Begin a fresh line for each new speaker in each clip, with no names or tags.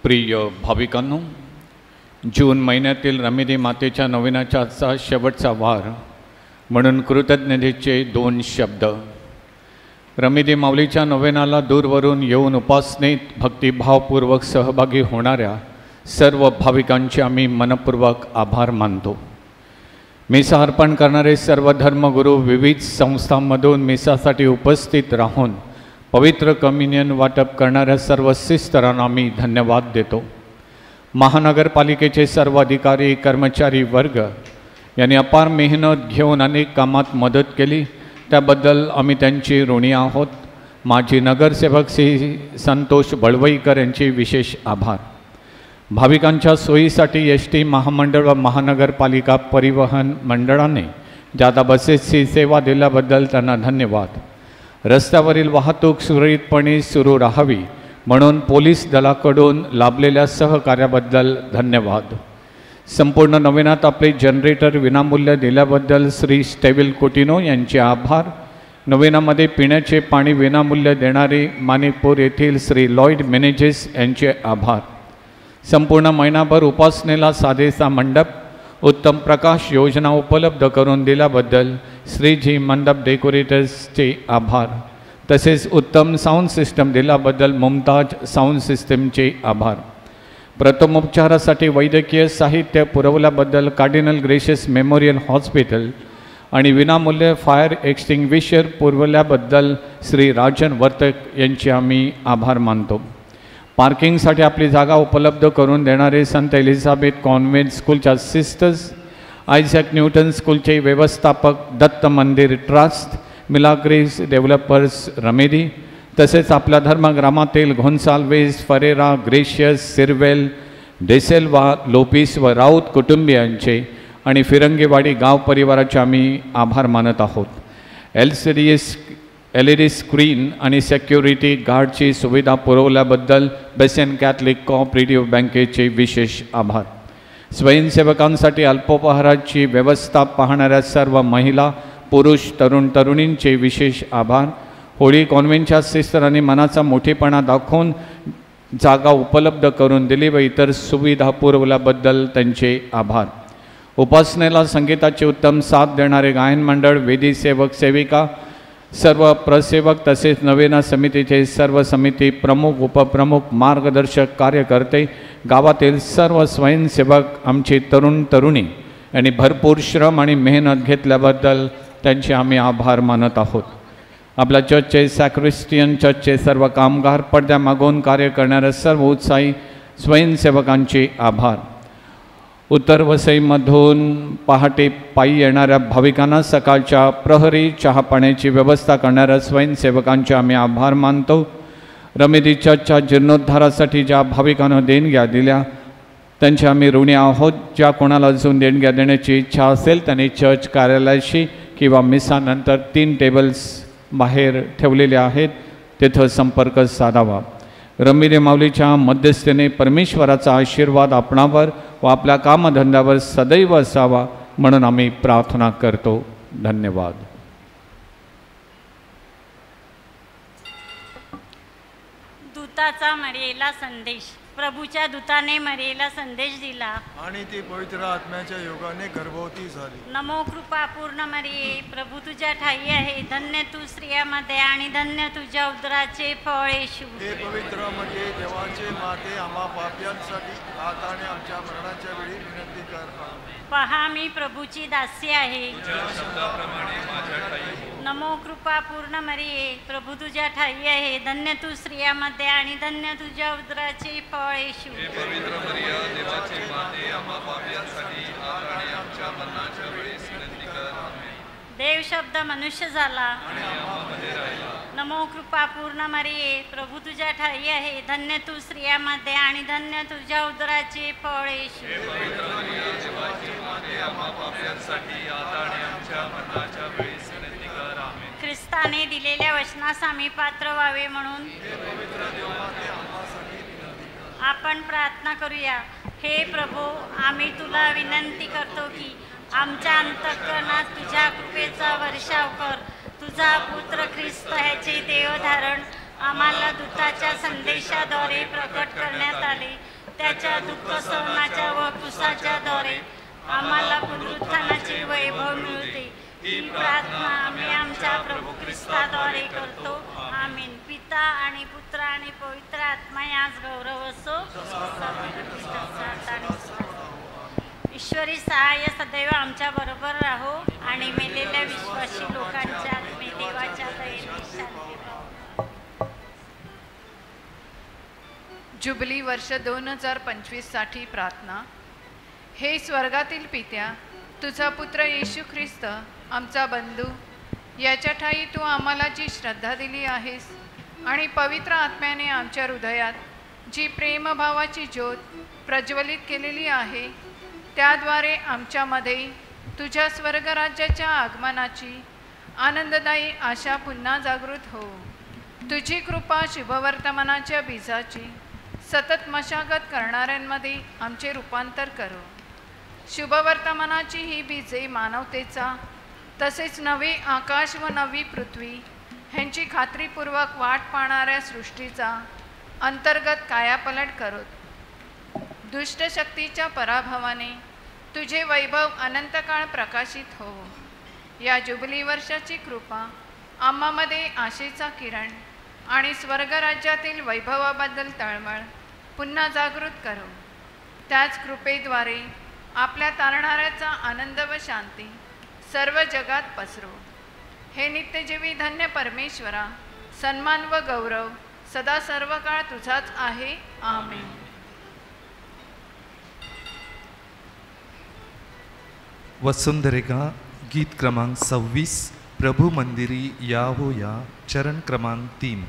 प्रिय भाविकांनो, जून महिन्यातील रमिदी मातेच्या नोवेनाचा आजचा शेवटचा वार म्हणून कृतज्ञतेचे 2 शब्द. रमिदी माऊलीच्या नोवेनाला दूरवरून येऊन उपासनेत भक्तिभावपूर्वक सहभागी होणाऱ्या सर्व भाविकांचे आम्ही मनपूर्वक आभार मानतो. मिसा अर्पण करणारे सर्व धर्मगुरू विविध संस्थांमधून मिसासाठी उपस्थित राहून पवित्र कम्युनियन वाटप करणाऱ्या सर्व सिस्टरांना आम्ही धन्यवाद देतो. महानगरपालिकेचे सर्व अधिकारी कर्मचारी वर्ग यांनी अपार मेहनत घेऊन अनेक कामात मदत केली, त्याबद्दल आम्ही त्यांची ऋणी आहोत. माजी नगरसेवक श्री संतोष बळवईकर यांचे विशेष आभार. भाविकांच्या सोयीसाठी एस.टी. महामंडळ व महानगरपालिका परिवहन मंडळाने जादा बसेसची सेवा दिल्याबद्दल त्यांना धन्यवाद. रस्त्यावरील वाहतूक सुरळीतपणे सुरू राहावी म्हणून पोलीस दलाकडून लाभलेल्या सहकार्याबद्दल धन्यवाद. संपूर्ण नवीनात आपले जनरेटर विनामूल्य दिल्याबद्दल श्री स्टेविल कोटिनो यांचे आभार. नवीनामध्ये पिण्याचे पाणी विनामूल्य देणारे माणिकपूर येथील श्री लॉयड मेनेजेस यांचे आभार. संपूर्ण महिनाभर उपासनेला साधेसा मंडप, उत्तम प्रकाश योजना उपलब्ध करून दिल्याबद्दल श्रीजी मंडप डेकोरेटर्सचे आभार. तसेच उत्तम साऊंड सिस्टम दिल्याबद्दल मुमताज साऊंड सिस्टमचे आभार. प्रथमोपचारासाठी वैद्यकीय साहित्य पुरवल्याबद्दल कार्डिनल ग्रेशियस मेमोरियल हॉस्पिटल आणि विनामूल्य फायर एक्सटिंग्विशर पुरवल्याबद्दल श्री राजन वर्तक यांचे आम्ही आभार मानतो. पार्किंगसाठी आपली जागा उपलब्ध करून देणारे संत एलिझाबेथ कॉन्व्हेंट स्कूलच्या सिस्टर्स, आयझॅक न्यूटन स्कूलचे व्यवस्थापक, दत्त मंदिर ट्रस्ट, मिलाग्रेस डेव्हलपर्स रमेदी, तसेच आपल्या धर्मग्रामातील घोन्साल्वेस, फरेरा, ग्रेशियस, सिरवेल, डेसेल्वा, लोपिस व राऊत कुटुंबियांचे आणि फिरंगेवाडी गाव परिवाराचे आम्ही आभार मानत आहोत. LED स्क्रीन आणि सेक्युरिटी गार्डची सुविधा पुरवल्याबद्दल बेसन कॅथलिक कोऑपरेटिव्ह बँकेचे विशेष आभार. स्वयंसेवकांसाठी अल्पोपहाराची व्यवस्था पाहणाऱ्या सर्व महिला, पुरुष, तरुण तरुणींचे विशेष आभार. होळी कॉन्व्हेंटच्या सिस्टरांनी मनाचा मोठेपणा दाखवून जागा उपलब्ध करून दिली व इतर सुविधा पुरवल्याबद्दल त्यांचे आभार. उपासनेला संगीताचे उत्तम साथ देणारे गायन मंडळ, वेदी सेवक सेविका, सर्व प्रसेवक तसेच नवेना समितीचे सर्व समिती प्रमुख, उपप्रमुख, मार्गदर्शक, कार्यकर्ते, गावातील सर्व स्वयंसेवक, आमचे तरुण तरुणी यांनी भरपूर श्रम आणि मेहनत घेतल्याबद्दल त्यांचे आम्ही आभार मानत आहोत. आपल्या चर्चचे सॅक्रिस्टियन चर्चचे सर्व कामगार, पडद्यामागून कार्य करणाऱ्या सर्व उत्साही स्वयंसेवकांचे आभार. उत्तर वसईमधून पहाटे पायी येणाऱ्या भाविकांना सकाळच्या प्रहरी चहा पाण्याची व्यवस्था करणाऱ्या स्वयंसेवकांचे आम्ही आभार मानतो. रमेदी चर्चच्या जीर्णोद्धारासाठी ज्या भाविकांना देणग्या दिल्या त्यांचे आम्ही ऋणी आहोत. ज्या कोणाला अजून देणग्या देण्याची इच्छा असेल त्यांनी चर्च कार्यालयाशी किंवा मिसानंतर 3 टेबल्स बाहेर ठेवलेले आहेत, तेथे संपर्क साधावा. रमिदी माऊलीच्या मध्यस्थीने परमेश्वराचा आशीर्वाद आपणावर व आपल्या कामधंद्यावर सदैव असावा म्हणून आम्ही प्रार्थना करतो. धन्यवाद.
दूताचा मरियेला संदेश. प्रभूच्या दूताने मरियेला संदेश दिला
आणि ती पवित्र आत्म्याच्या योगाने गर्भवती झाली.
नमो कृपा पूर्ण मरिये, प्रभू तुझ्या ठाई आहे, धन्य तू स्त्रियामध्ये आणि धन्य तुझ्या उदराचे फळ येशू.
हे पवित्र मरिये, देवाचे माते, आम्हा पाप्यांसाठी आता आणि आमच्या मरणाच्या वेळी विनंती कर.
पहा मी प्रभूची दासी आहे. नमो कृपा पूर्ण मरिये, प्रभू तुझ्या ठाई आहे, धन्य तू स्त्रियामध्ये आणि धन्य तुझ्या उदराचे फळ येशू. देव शब्द मनुष्य झाला. नमो कृपा पूर्ण मरिये, प्रभू तुझ्या ठाई आहे, धन्य तू स्त्रियामध्ये आणि धन्य तुझ्या उदराचे फळ येशू. ख्रिस्ताने दिलेल्या वचनास आम्ही पात्र व्हावे म्हणून आपण प्रार्थना करूया. हे प्रभू, आम्ही तुला विनंती करतो की आमच्या अंतःकरणात तुझ्या कृपेचा वर्षाव कर. तुझा पुत्र ख्रिस्त ह्याचे देवधारण आम्हाला दूताच्या संदेशाद्वारे प्रकट करण्यात आले. त्याच्या दुःख सहनाच्या व क्रूसाच्या द्वारे आम्हाला पुनरुत्थानाचे वैभव मिळते. ही प्रार्थना आम्ही आमच्या प्रभू ख्रिस्ताद्वारे करतो. आमीन. पिता आणि पुत्र आणि पवित्र आत्मा यास गौरव असो. ईश्वरी सहाय्य सदैव आमच्या बरोबर राहो आणि मेलेल्या विश्वासी लोकांच्या आत्मे देवाच्या दयेने शांती पावो.
जुबली वर्ष 2025 साठी प्रार्थना. हे स्वर्गातील पित्या, तुझा पुत्र येशू ख्रिस्त आमचा बंधू, याच्या ठायी तू आम्हाला जी श्रद्धा दिली आहेस आणि पवित्र आत्म्याने आमच्या हृदयात जी प्रेमभावाची ज्योत प्रज्वलित केलेली आहे, त्याद्वारे आमच्यामध्ये तुझ्या स्वर्गराज्याच्या आगमनाची आनंददायी आशा पुन्हा जागृत हो. तुझी कृपा शुभवर्तमानाच्या बीजाची सतत मशागत करणाऱ्यांमध्ये आमचे रूपांतर करो. शुभवर्तमानाची ही बीजे मानवतेचा तसेच नवे आकाश व नवी पृथ्वी ह्यांची खात्रीपूर्वक वाट पाहणाऱ्या सृष्टीचा अंतर्गत कायापलट करोत. दुष्ट शक्तीच्या पराभवाने तुझे वैभव अनंतकाळ प्रकाशित हो. या जुबली वर्षाची कृपा आम्हामध्ये आशेचा किरण आणि स्वर्गराज्यातील वैभवाबद्दल तळमळ पुन्हा जागृत करो. त्याच कृपेद्वारे आपल्या तारणाऱ्याचा आनंद व शांती सर्व जगात पसरो. हे नित्यजीवी धन्य परमेश्वरा, सन्मान व गौरव सदा सर्व काळ तुझाच आहे. आमेन.
वसुंधरेका गीत क्रमांक 26 प्रभु मंदिरी या हो या, चरण क्रमांक 3.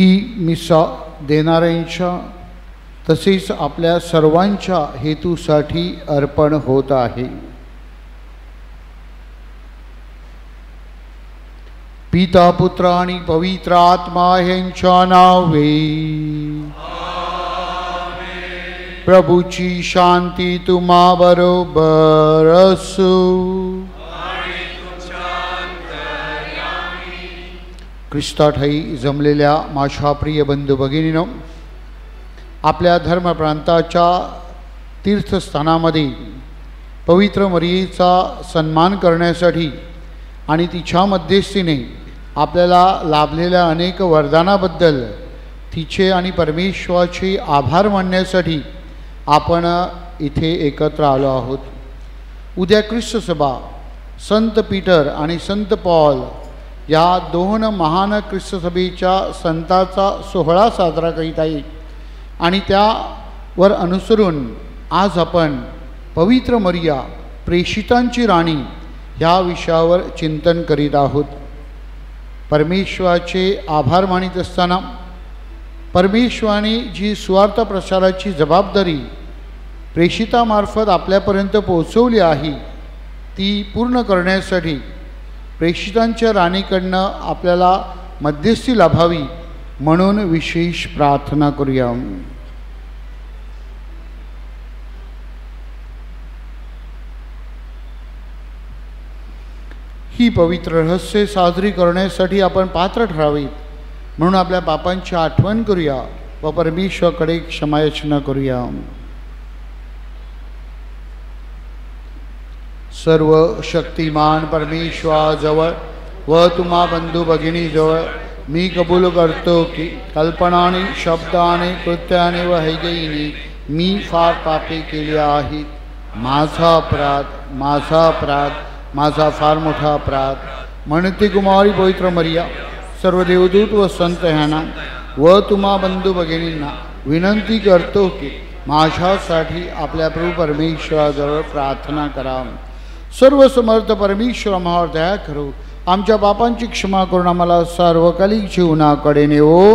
ही मिसा देणाऱ्यांच्या तसेच आपल्या सर्वांच्या हेतूसाठी अर्पण होत आहे. पिता पुत्र आणि पवित्र आत्मा यांच्या नावे. प्रभूची शांती तुम्हा बरोबर असो. ख्रिस्ताठाई जमलेल्या माझ्या प्रिय बंधू भगिनीनो, आपल्या धर्मप्रांताच्या तीर्थस्थानामध्ये पवित्र मरियेचा सन्मान करण्यासाठी आणि तिच्या मध्यस्थीने आपल्याला लाभलेल्या अनेक वरदानाबद्दल तिचे आणि परमेश्वराचे आभार मानण्यासाठी आपण इथे एकत्र आलो आहोत. उद्या ख्रिस्त सभा संत पीटर आणि संत पॉल या दोन महान ख्रिस्त सभेच्या संताचा सोहळा साजरा करीत आहे आणि त्यावर अनुसरून आज आपण पवित्र मरिया प्रेषितांची राणी ह्या विषयावर चिंतन करीत आहोत. परमेश्वराचे आभार मानित असताना परमेश्वराने जी सुवार्थ प्रसाराची जबाबदारी प्रेषितामार्फत आपल्यापर्यंत पोहोचवली आहे ती पूर्ण करण्यासाठी प्रेषितांच्या राणीकडनं आपल्याला मध्यस्थी लाभावी म्हणून विशेष प्रार्थना करूया. ही पवित्र रहस्य साजरी करण्यासाठी आपण पात्र ठरावीत म्हणून आपल्या पापांची आठवण करूया व परमेश्वराकडे क्षमायाचना करूया. सर्व शक्तिमान परमेश्वराजवळ व तुम्हा बंधू भगिनीजवळ मी कबूल करतो की कल्पनाने शब्दाने कृत्याने व हैगईने मी फार पापे केली आहेत. माझा अपराध माझा फार मोठा अपराध. म्हणते कुमारी पवित्र मरिया सर्व देवदूत व संत ह्यांना व तुम्हा बंधू भगिनींना विनंती करतो की माझ्यासाठी आपल्या प्रभू परमेश्वराजवळ प्रार्थना करा. सर्व समर्थ परमेश्वर आम्हावर दया करो. आमच्या पापांची क्षमा करून आम्हाला सार्वकालिक जीवनाकडे नेवो.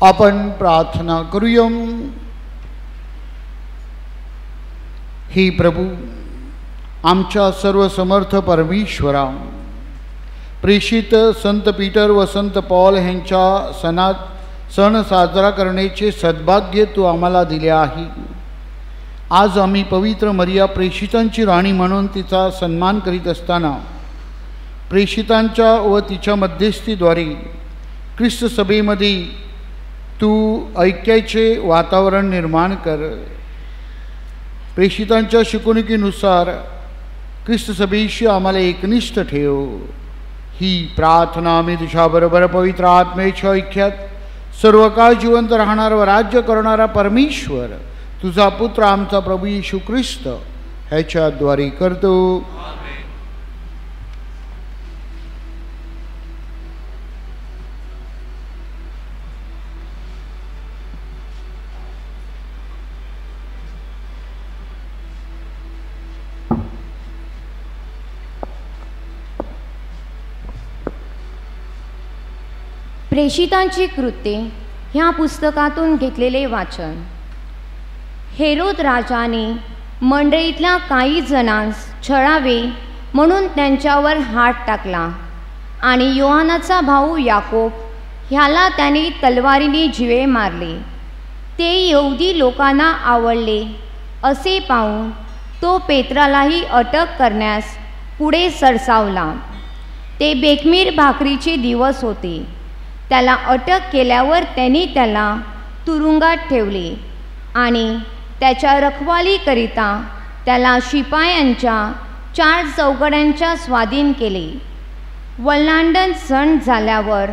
आपण प्रार्थना करूया. हे प्रभू, आमच्या सर्व समर्थ परमेश्वरा, प्रेषित संत पीटर व संत पॉल यांच्या सण साजरा करण्याचे सद्भाग्य तू आम्हाला दिले आहे. आज आम्ही पवित्र मरिया प्रेषितांची राणी म्हणून तिचा सन्मान करीत असताना प्रेषितांच्या व तिच्या मध्यस्थीद्वारे ख्रिस्त सभेमध्ये तू ऐक्याचे वातावरण निर्माण कर. प्रेषितांच्या शिकवणुकीनुसार ख्रिस्त सभेशी आम्हाला एकनिष्ठ ठेव. ही प्रार्थना आम्ही तुझ्याबरोबर पवित्र आत्म्याच्या ऐक्यात सर्व काळ जिवंत राहणारा व राज्य करणारा परमेश्वर तुझा पुत्र आमचा प्रभू येशू ख्रिस्त ह्याच्याद्वारे करतो.
प्रेषितांची कृत्ये ह्या पुस्तकातून घेतलेले वाचन. हेरोद राजाने मंडळीतल्या काही जणांस छळावे म्हणून त्यांच्यावर हात टाकला आणि योहानाचा भाऊ याकोब ह्याला त्याने तलवारीने जीवे मारले. ते यहुदी लोकांना आवडले असे पाहून तो पेत्रालाही अटक करण्यास पुढे सरसावला. ते बेखमीर भाकरीचे दिवस होते. त्याला अटक केल्यावर त्यांनी त्याला तुरुंगात ठेवले आणि त्याच्या रखवालीकरिता त्याला शिपायांच्या 4 चौकड्यांच्या स्वाधीन केले. वल्हांडण सण झाल्यावर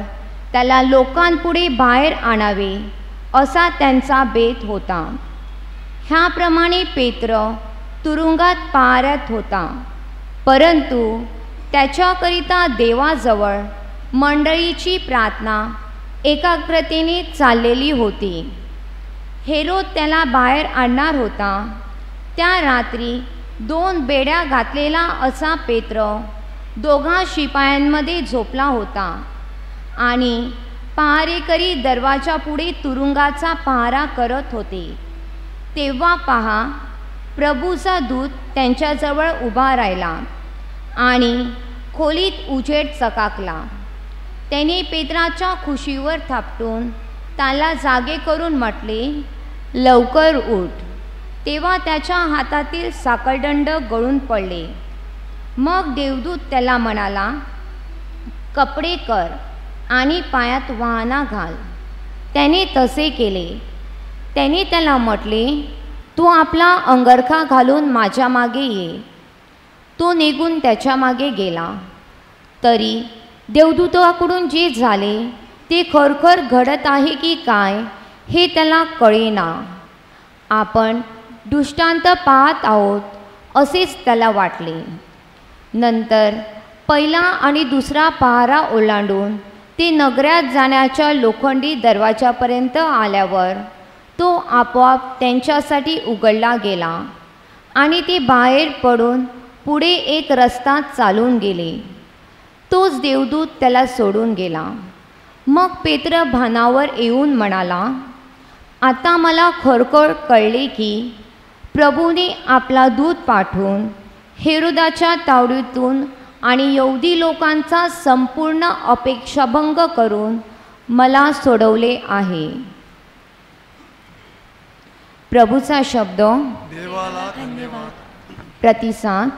त्याला लोकांपुढे बाहेर आणावे असा त्यांचा बेत होता. ह्याप्रमाणे पेत्र तुरुंगात पहाऱ्यात होता, परंतु त्याच्याकरिता देवाजवळ मंडळीची प्रार्थना एकाग्रतेने चाललेली होती. हेरोद त्याला बाहेर आणणार होता. त्या रात्री 2 बेड्या घातलेला असा पेत्र 2 शिपायांमध्ये झोपला होता आणि पहारेकरी दरवाजापुढे तुरुंगाचा पहारा करत होते. तेव्हा पहा, प्रभूचा दूत त्यांच्याजवळ उभा राहिला आणि खोलीत उजेड चकाकला. त्याने पेत्राच्या खुशीवर थापटून त्याला जागे करून म्हटले, लवकर उठ. तेव्हा त्याच्या हातातील साखळदंड गळून पडले. मग देवदूत त्याला म्हणाला, कपडे कर आणि पायात वाहना घाल. त्याने तसे केले. त्याने त्याला म्हटले, तू आपला अंगरखा घालून माझ्या मागे ये. तो निघून त्याच्या मागे गेला. तरी देवदूताकडून जे झाले ते खरोखर घडत आहे की काय हे त्याला कळेना. आपण दृष्टांत पाहत आहोत असेच त्याला वाटले. नंतर पहिला आणि दुसरा पहारा ओलांडून ते नगरात जाण्याच्या लोखंडी दरवाजापर्यंत आल्यावर तो आपोआप त्यांच्यासाठी उघडला गेला आणि ते बाहेर पडून पुढे एक रस्ता चालून गेले. तोच देवदूत त्याला सोडून गेला. मग पेत्र भानावर येऊन म्हणाला, आता मला खरोखर कळले की प्रभूने आपला दूत पाठवून हेरोदाच्या तावडीतून आणि यहुदी लोकांचा संपूर्ण अपेक्षाभंग करून मला सोडवले आहे. प्रभूचा शब्द.
देवाला धन्यवाद.
प्रतिसाद.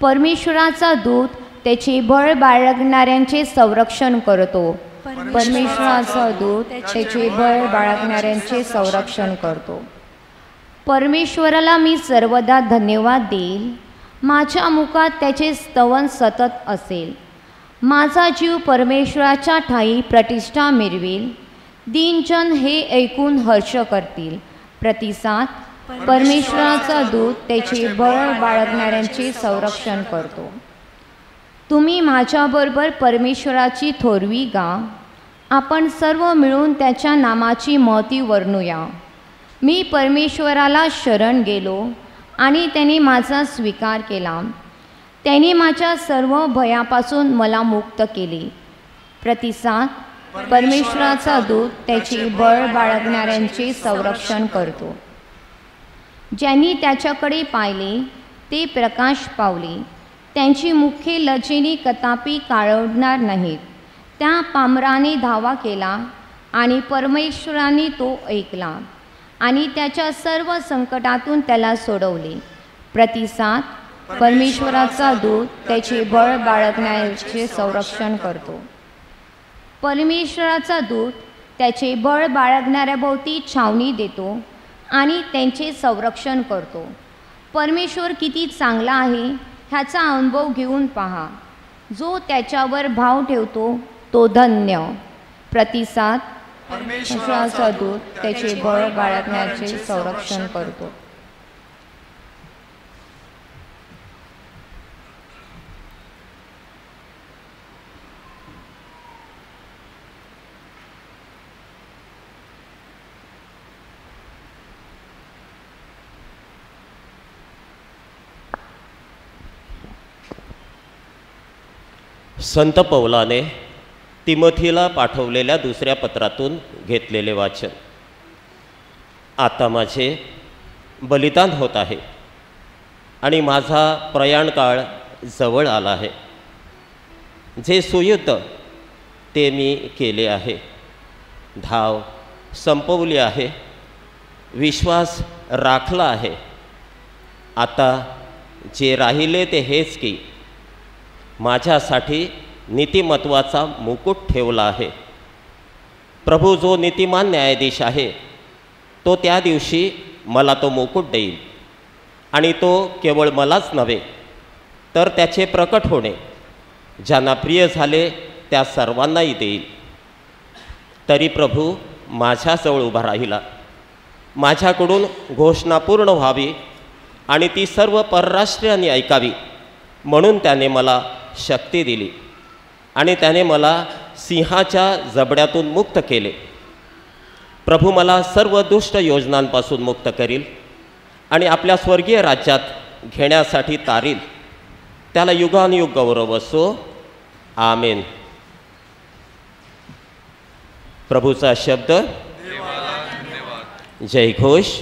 परमेश्वराचा दूत त्याचे बळ बाळगणाऱ्यांचे संरक्षण करतो. परमेश्वराचा दूत त्याचे बळ बाळगणाऱ्यांचे संरक्षण करतो. परमेश्वराला मी सर्वदा धन्यवाद देईल. माझ्या मुखात त्याचे स्तवन सतत असेल. माझा जीव परमेश्वराच्या ठायी प्रतिष्ठा मिळवेल. दीनजन हे ऐकून हर्ष करतील. प्रतिसाद. परमेश्वराचा दूत त्याचे बळ बाळगणाऱ्यांचे संरक्षण करतो. तुम्ही माझ्याबरोबर परमेश्वराची थोरवी गा. आपण सर्व मिळून त्याच्या नामाची महती वर्णूया. मी परमेश्वराला शरण गेलो आणि त्याने माझा स्वीकार केला. त्याने माझ्या सर्व भयापासून मला मुक्त केले. प्रतिसाद. परमेश्वराचा दूत त्याचे बळ बाळगणाऱ्यांचे संरक्षण करतो. ज्यांनी त्याच्याकडे पाहिले ते प्रकाश पावले. त्यांची मुखे लजेने कदापि काळवणार नाहीत. त्या पामराने धावा केला आणि परमेश्वराने तो ऐकला आणि त्याच्या सर्व संकटातून त्याला सोडवले. प्रतिसाद: परमेश्वराचा दूत त्याचे बळ बाळगण्याचे संरक्षण करतो. परमेश्वराचा दूत त्याचे बळ बाळगणाऱ्याभोवती छावणी देतो आणि त्यांचे संरक्षण करतो. परमेश्वर किती चांगला आहे ह्याचा अनुभव घेऊन पहा. जो त्याच्यावर भाव ठेवतो तो धन्य. प्रतिसाद: परमेश्वराचा दूत त्याचे बळ बाळगण्याचे संरक्षण करतो.
संत पौलाने तिमोथीला पाठवलेल्या दुसऱ्या पत्रातून घेतलेले वाचन. आता माझे बलिदान होत आहे आणि माझा प्रयाणकाळ जवळ आला आहे. जे सुयुद्ध ते मी केले आहे. धाव संपवली आहे. विश्वास राखला आहे. आता जे राहिले ते हेच की माझ्यासाठी नीतिमत्वाचा मुकुट ठेवला आहे. प्रभू जो नीतिमान न्यायाधीश आहे तो त्या दिवशी मला तो मुकुट देईल आणि तो केवळ मलाच नव्हे तर त्याचे प्रकट होणे ज्यांना प्रिय झाले त्या सर्वांनाही देईल. तरी प्रभू माझ्याजवळ उभा राहिला. माझ्याकडून घोषणा पूर्ण व्हावी आणि ती सर्व परराष्ट्रीयांनी ऐकावी म्हणून त्याने मला शक्ती दिली आणि त्याने मला सिंहाच्या जबड्यातून मुक्त केले. प्रभू मला सर्व दुष्ट योजनांपासून मुक्त करील आणि आपल्या स्वर्गीय राज्यात घेण्यासाठी तारील. त्याला युगानुयुग गौरव असो. आमेन. प्रभूचा शब्द. जय घोष.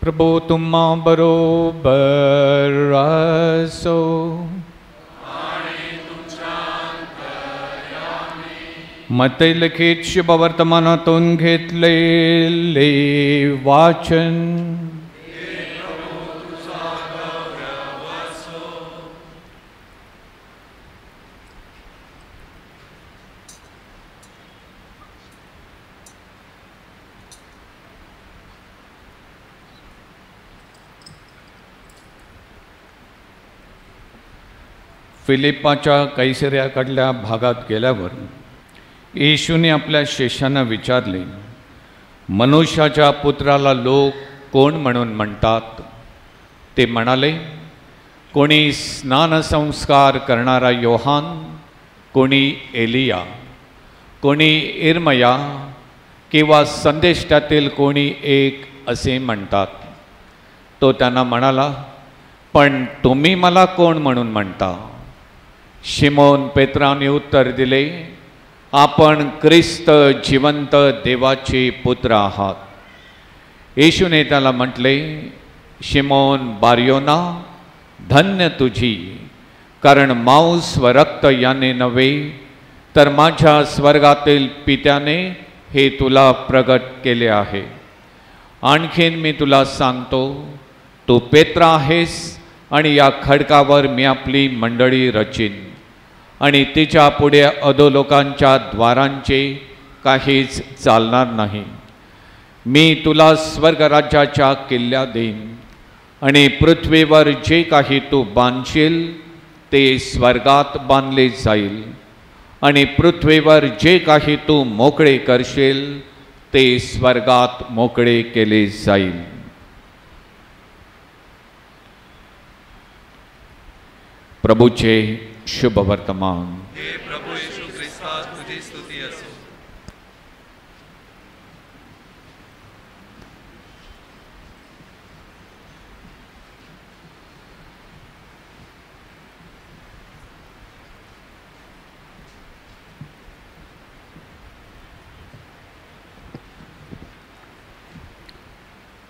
प्रभू तुम्हा बरोबर असो. मत्ती लिखित शुभवर्तमानातून घेतलेले वाचन. फिलिप्पाच्या कैसरियाकडल्या भागात गेल्यावर येशूने आपल्या शिष्यांना विचारले, मनुष्याच्या पुत्राला लोक कोण म्हणून म्हणतात? ते म्हणाले, कोणी स्नानसंस्कार करणारा योहान, कोणी एलिया, कोणी इर्मया किंवा संदेष्टातील कोणी एक असे म्हणतात. तो त्यांना म्हणाला, पण तुम्ही मला कोण म्हणून म्हणता? शिमोन पेत्राने उत्तर दिले, आपण ख्रिस्त जिवंत देवाचे पुत्र आहात. येशूने त्याला म्हटले, शिमोन बारयोना, धन्य तुझी, कारण मांस व रक्त याने नव्हे तर माझ्या स्वर्गातील पित्याने हे तुला प्रगट केले आहे. आणखीन मी तुला सांगतो, तू पेत्र आहेस आणि या खडकावर मी आपली मंडळी रचीन आणि तिच्या पुढे अधोलोकांच्या द्वारांचे काहीच चालणार नाही. मी तुला स्वर्गराज्याच्या किल्ल्या देईन आणि पृथ्वीवर जे काही तू बांधशील ते स्वर्गात बांधले जाईल, आणि पृथ्वीवर जे काही तू मोकळे करशील ते स्वर्गात मोकळे केले जाईल. प्रभूचे शुभ वर्तमान.
हे प्रभू येशू ख्रिस्ता, तुझी स्तुती असो.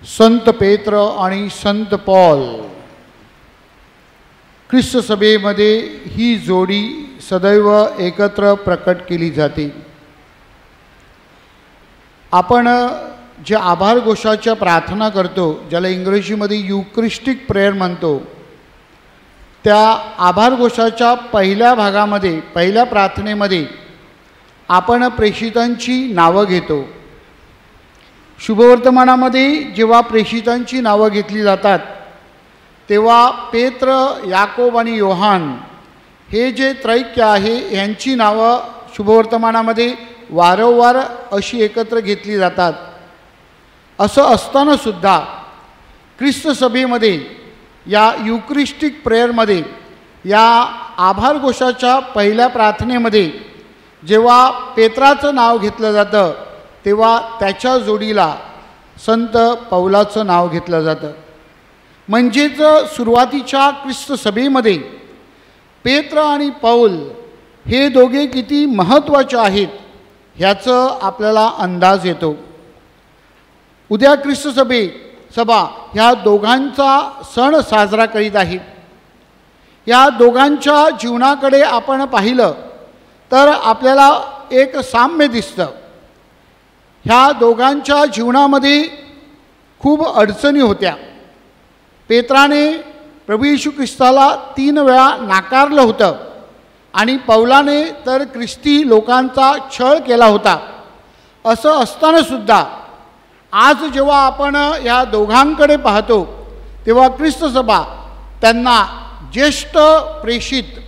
संत पेत्र आणि संत पॉल ख्रिस्त सभेमध्ये ही जोडी सदैव एकत्र प्रकट केली जाते. आपण जे आभार घोषाच्या प्रार्थना करतो, ज्याला इंग्रजीमध्ये युक्रिस्टिक प्रेयर म्हणतो, त्या आभार घोषाच्या पहिल्या भागामध्ये, पहिल्या प्रार्थनेमध्ये आपण प्रेषितांची नावं घेतो. शुभवर्तमानामध्ये जेव्हा प्रेषितांची नावं घेतली जातात तेव्हा पेत्र, याकोब आणि योहान हे जे त्रैक्य आहे यांची नावं शुभवर्तमानामध्ये वारंवार अशी एकत्र घेतली जातात. असं असतानासुद्धा ख्रिस्त सभेमध्ये या युक्रिस्टिक प्रेयरमध्ये, या आभार घोषाच्या पहिल्या प्रार्थनेमध्ये जेव्हा पेत्राचं नाव घेतलं जातं तेव्हा त्याच्या जोडीला संत पौलाचं नाव घेतलं जातं. म्हणजेच सुरुवातीच्या ख्रिस्त सभेमध्ये पेत्र आणि पौल हे दोघे किती महत्त्वाचे आहेत ह्याचं आपल्याला अंदाज येतो. उद्या ख्रिस्त सभा ह्या दोघांचा सण साजरा करीत आहेत. या दोघांच्या जीवनाकडे आपण पाहिलं तर आपल्याला एक साम्य दिसतं. ह्या दोघांच्या जीवनामध्ये खूप अडचणी होत्या. पेत्राने प्रभू येशू ख्रिस्ताला 3 वेळा नाकारलं होतं आणि पौलाने तर ख्रिस्ती लोकांचा छळ केला होता. असं असतानासुद्धा आज जेव्हा आपण ह्या दोघांकडे पाहतो तेव्हा ख्रिस्त सभा त्यांना ज्येष्ठ प्रेषित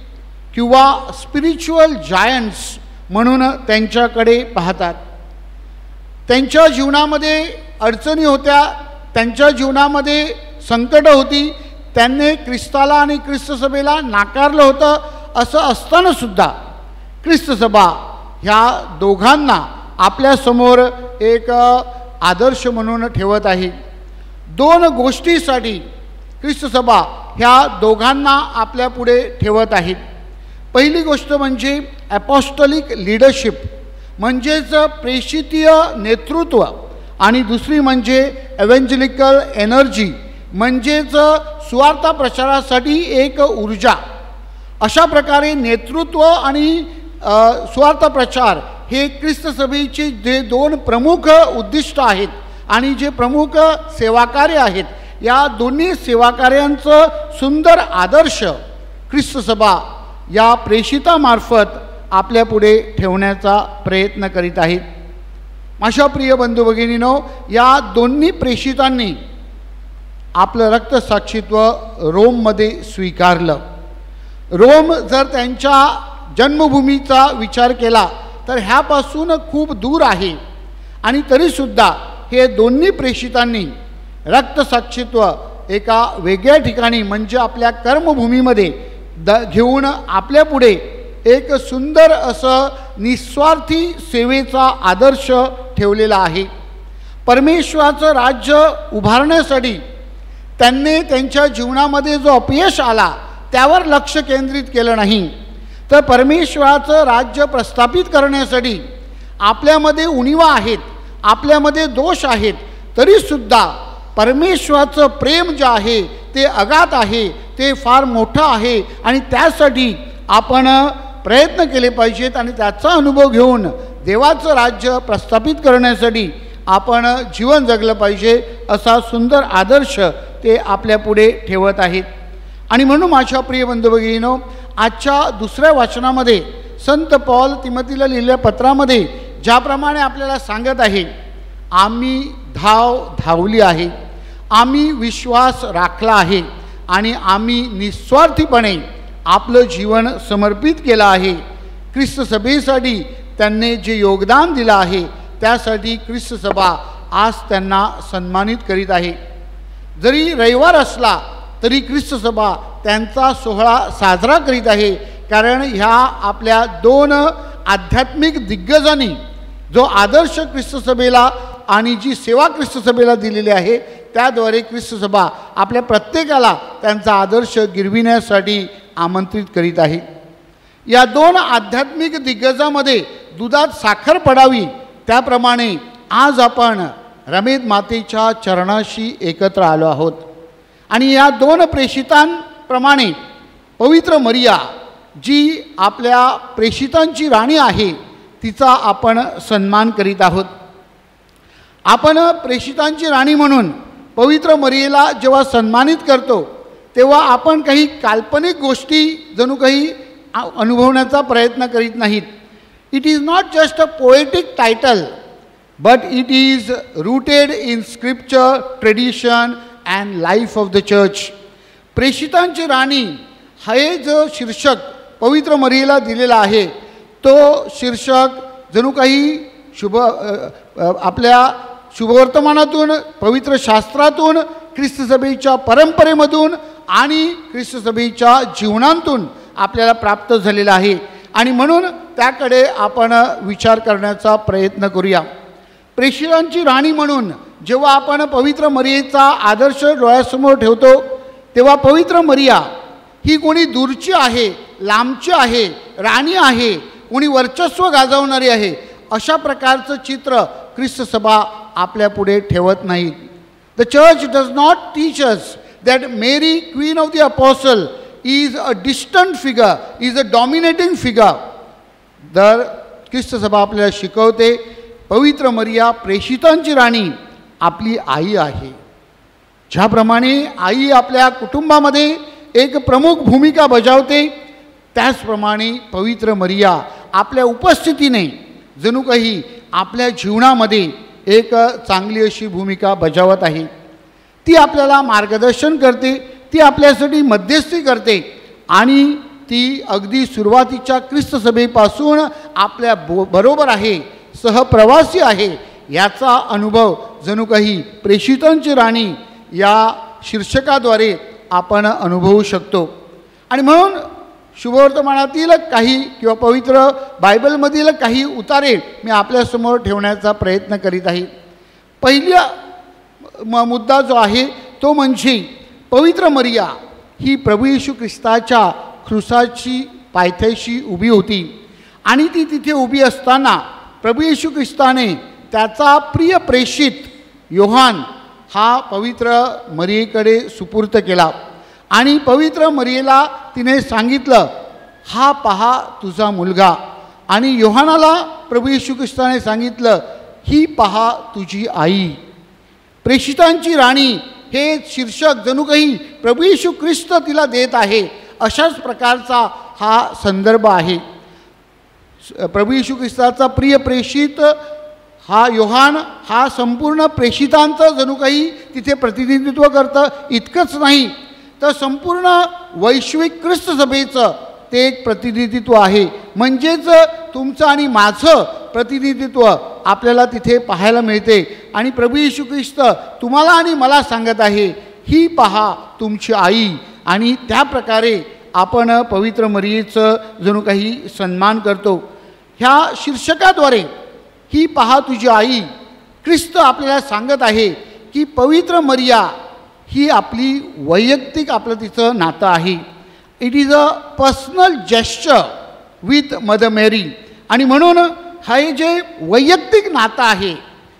किंवा स्पिरिच्युअल जायंट्स म्हणून त्यांच्याकडे पाहतात. त्यांच्या जीवनामध्ये अडचणी होत्या, त्यांच्या जीवनामध्ये संकट होती, त्यांनी ख्रिस्ताला आणि ख्रिस्त सभेला नाकारलं होतं. असं असतानासुद्धा ख्रिस्त सभा ह्या दोघांना आपल्यासमोर एक आदर्श म्हणून ठेवत आहे. 2 गोष्टीसाठी ख्रिस्त सभा ह्या दोघांना आपल्यापुढे ठेवत आहेत. पहिली गोष्ट म्हणजे ॲपॉस्टॉलिक लीडरशिप, म्हणजेच प्रेषितीय नेतृत्व, आणि दुसरी म्हणजे एव्हेंजलिकल एनर्जी, म्हणजेच सुवार्ता प्रचारासाठी एक ऊर्जा. अशा प्रकारे नेतृत्व आणि सुवार्ता प्रचार हे ख्रिस्त सभेचे जे 2 प्रमुख उद्दिष्ट आहेत आणि जे प्रमुख सेवाकार्य आहेत, या दोन्ही सेवाकार्यांचं सुंदर आदर्श ख्रिस्त सभा या प्रेषितामार्फत आपल्यापुढे ठेवण्याचा प्रयत्न करीत आहेत. माझ्या प्रिय बंधू भगिनींनो, या दोन्ही प्रेषितांनी आपलं रक्तसाक्षित्व रोममध्ये स्वीकारलं. रोम जर त्यांच्या जन्मभूमीचा विचार केला तर ह्यापासून खूप दूर आहे, आणि तरीसुद्धा हे दोन्ही प्रेषितांनी रक्तसाक्षित्व एका वेगळ्या ठिकाणी म्हणजे आपल्या कर्मभूमीमध्ये घेऊन आपल्यापुढे एक सुंदर असं निस्वार्थी सेवेचा आदर्श ठेवलेला आहे. परमेश्वराचं राज्य उभारण्यासाठी त्यांनी त्यांच्या जीवनामध्ये जो अपयश आला त्यावर लक्ष केंद्रित केलं नाही, तर परमेश्वराचं राज्य प्रस्थापित करण्यासाठी आपल्यामध्ये उणिवा आहेत, आपल्यामध्ये दोष आहेत, तरीसुद्धा परमेश्वराचं प्रेम जे आहे ते अगाध आहे, ते फार मोठं आहे, आणि त्यासाठी आपण प्रयत्न केले पाहिजेत आणि त्याचा अनुभव घेऊन देवाचं राज्य प्रस्थापित करण्यासाठी आपण जीवन जगलं पाहिजे. असा सुंदर आदर्श ते आपल्यापुढे ठेवत आहेत. आणि म्हणून माझ्या प्रिय बंधू भगिनींनो, आजच्या दुसऱ्या वाचनामध्ये संत पॉल तिमोथीला लिहिलेल्या पत्रामध्ये ज्याप्रमाणे आपल्याला सांगत आहे, आम्ही धाव धावली आहे, आम्ही विश्वास राखला आहे आणि आम्ही निस्वार्थीपणे आपलं जीवन समर्पित केलं आहे. ख्रिस्त सभेसाठी त्यांनी जे योगदान दिलं आहे त्यासाठी ख्रिस्त सभा आज त्यांना सन्मानित करीत आहे. जरी रविवार असला तरी ख्रिस्त सभा त्यांचा सोहळा साजरा करीत आहे, कारण ह्या आपल्या 2 आध्यात्मिक दिग्गजांनी जो आदर्श ख्रिस्त सभेला आणि जी सेवा ख्रिस्त सभेला दिलेली आहे त्याद्वारे ख्रिस्त सभा आपल्या प्रत्येकाला त्यांचा आदर्श गिरविण्यासाठी आमंत्रित करीत आहे. या 2 आध्यात्मिक दिग्गजामध्ये दुधात साखर पडावी त्याप्रमाणे आज आपण रमेद मातेच्या चरणाशी एकत्र आलो आहोत आणि या 2 प्रेषितांप्रमाणे पवित्र मरिया जी आपल्या प्रेषितांची राणी आहे तिचा आपण सन्मान करीत आहोत. आपण प्रेषितांची राणी म्हणून पवित्र मरियेला जेव्हा सन्मानित करतो तेव्हा आपण काही काल्पनिक गोष्टी जणू काही अनुभवण्याचा प्रयत्न करीत नाहीत. It is not just a poetic title but it is rooted in scripture, tradition and life of the church. प्रेषितांची राणी हे जो शीर्षक पवित्र मरियेला दिलेला आहे तो शीर्षक जणू काही आपल्या शुभवर्तमानातून, पवित्र शास्त्रातून, ख्रिस्त सभेच्या परंपरेमधून आणि ख्रिस्त सभेच्या जीवनातून आपल्याला प्राप्त झालेला आहे आणि म्हणून त्याकडे आपण विचार करण्याचा प्रयत्न करूया. प्रेषितांची राणी म्हणून जेव्हा आपण पवित्र मरियेचा आदर्श डोळ्यासमोर ठेवतो तेव्हा पवित्र मरिया ही कोणी दूरची आहे, लांबची आहे, राणी आहे, कोणी वर्चस्व गाजवणारी आहे अशा प्रकारचं चित्र ख्रिस्त सभा आपल्या पुढे ठेवत नाही. The church does not teach us that Mary queen of the apostle is a distant figure, is a dominating figure. तर ख्रिस्त सभा आपल्याला शिकवते पवित्र मरिया प्रेषितांची राणी आपली आई आहे. ज्याप्रमाणे आई आपल्या कुटुंबामध्ये एक प्रमुख भूमिका बजावते त्याचप्रमाणे पवित्र मरिया आपल्या उपस्थितीने जणू काही आपल्या जीवनामध्ये एक चांगली अशी भूमिका बजावत आहे. ती आपल्याला मार्गदर्शन करते, ती आपल्यासाठी मध्यस्थी करते आणि ती अगदी सुरुवातीच्या ख्रिस्त सभेपासून आपल्या बरोबर आहे, सहप्रवासी आहे. याचा अनुभव जणू काही प्रेषितांची राणी या शीर्षकाद्वारे आपण अनुभवू शकतो. आणि म्हणून शुभवर्तमानातील काही किंवा पवित्र बायबलमधील काही उतारे मी आपल्यासमोर ठेवण्याचा प्रयत्न करीत आहे. पहिला मुद्दा जो आहे तो म्हणजे पवित्र मरिया ही प्रभू येशू ख्रिस्ताच्या क्रूसाची पायथ्याशी उभी होती आणि ती तिथे उभी असताना प्रभू येशू ख्रिस्ताने त्याचा प्रिय प्रेषित योहान हा पवित्र मरियेकडे सुपूर्त केला आणि पवित्र मरियेला तिने सांगितलं, हा पहा तुझा मुलगा. आणि योहानाला प्रभू येशू ख्रिस्ताने सांगितलं, ही पहा तुझी आई. प्रेषितांची राणी हे शीर्षक जणू काही प्रभू येशू ख्रिस्त तिला देत आहे अशाच प्रकारचा हा संदर्भ आहे. प्रभू येशू ख्रिस्ताचा प्रिय प्रेषित हा योहान हा संपूर्ण प्रेषितांचं जणू काही तिथे प्रतिनिधित्व करतं. इतकंच नाही तर संपूर्ण वैश्विक ख्रिस्त सभेचं ते एक प्रतिनिधित्व आहे. म्हणजेच तुमचं आणि माझं प्रतिनिधित्व आपल्याला तिथे पाहायला मिळते. आणि प्रभू येशू ख्रिस्त तुम्हाला आणि मला सांगत आहे, ही पहा तुमची आई. आणि त्या प्रकारे आपण पवित्र मरियेचं जणू काही सन्मान करतो. ह्या शीर्षकाद्वारे ही पहा तुझी आई ख्रिस्त आपल्याला सांगत आहे की पवित्र मरिया ही आपली वैयक्तिक आपलं तिचं नातं आहे. It is a personal gesture with mother Mary. आणि म्हणून हे जे वैयक्तिक नातं आहे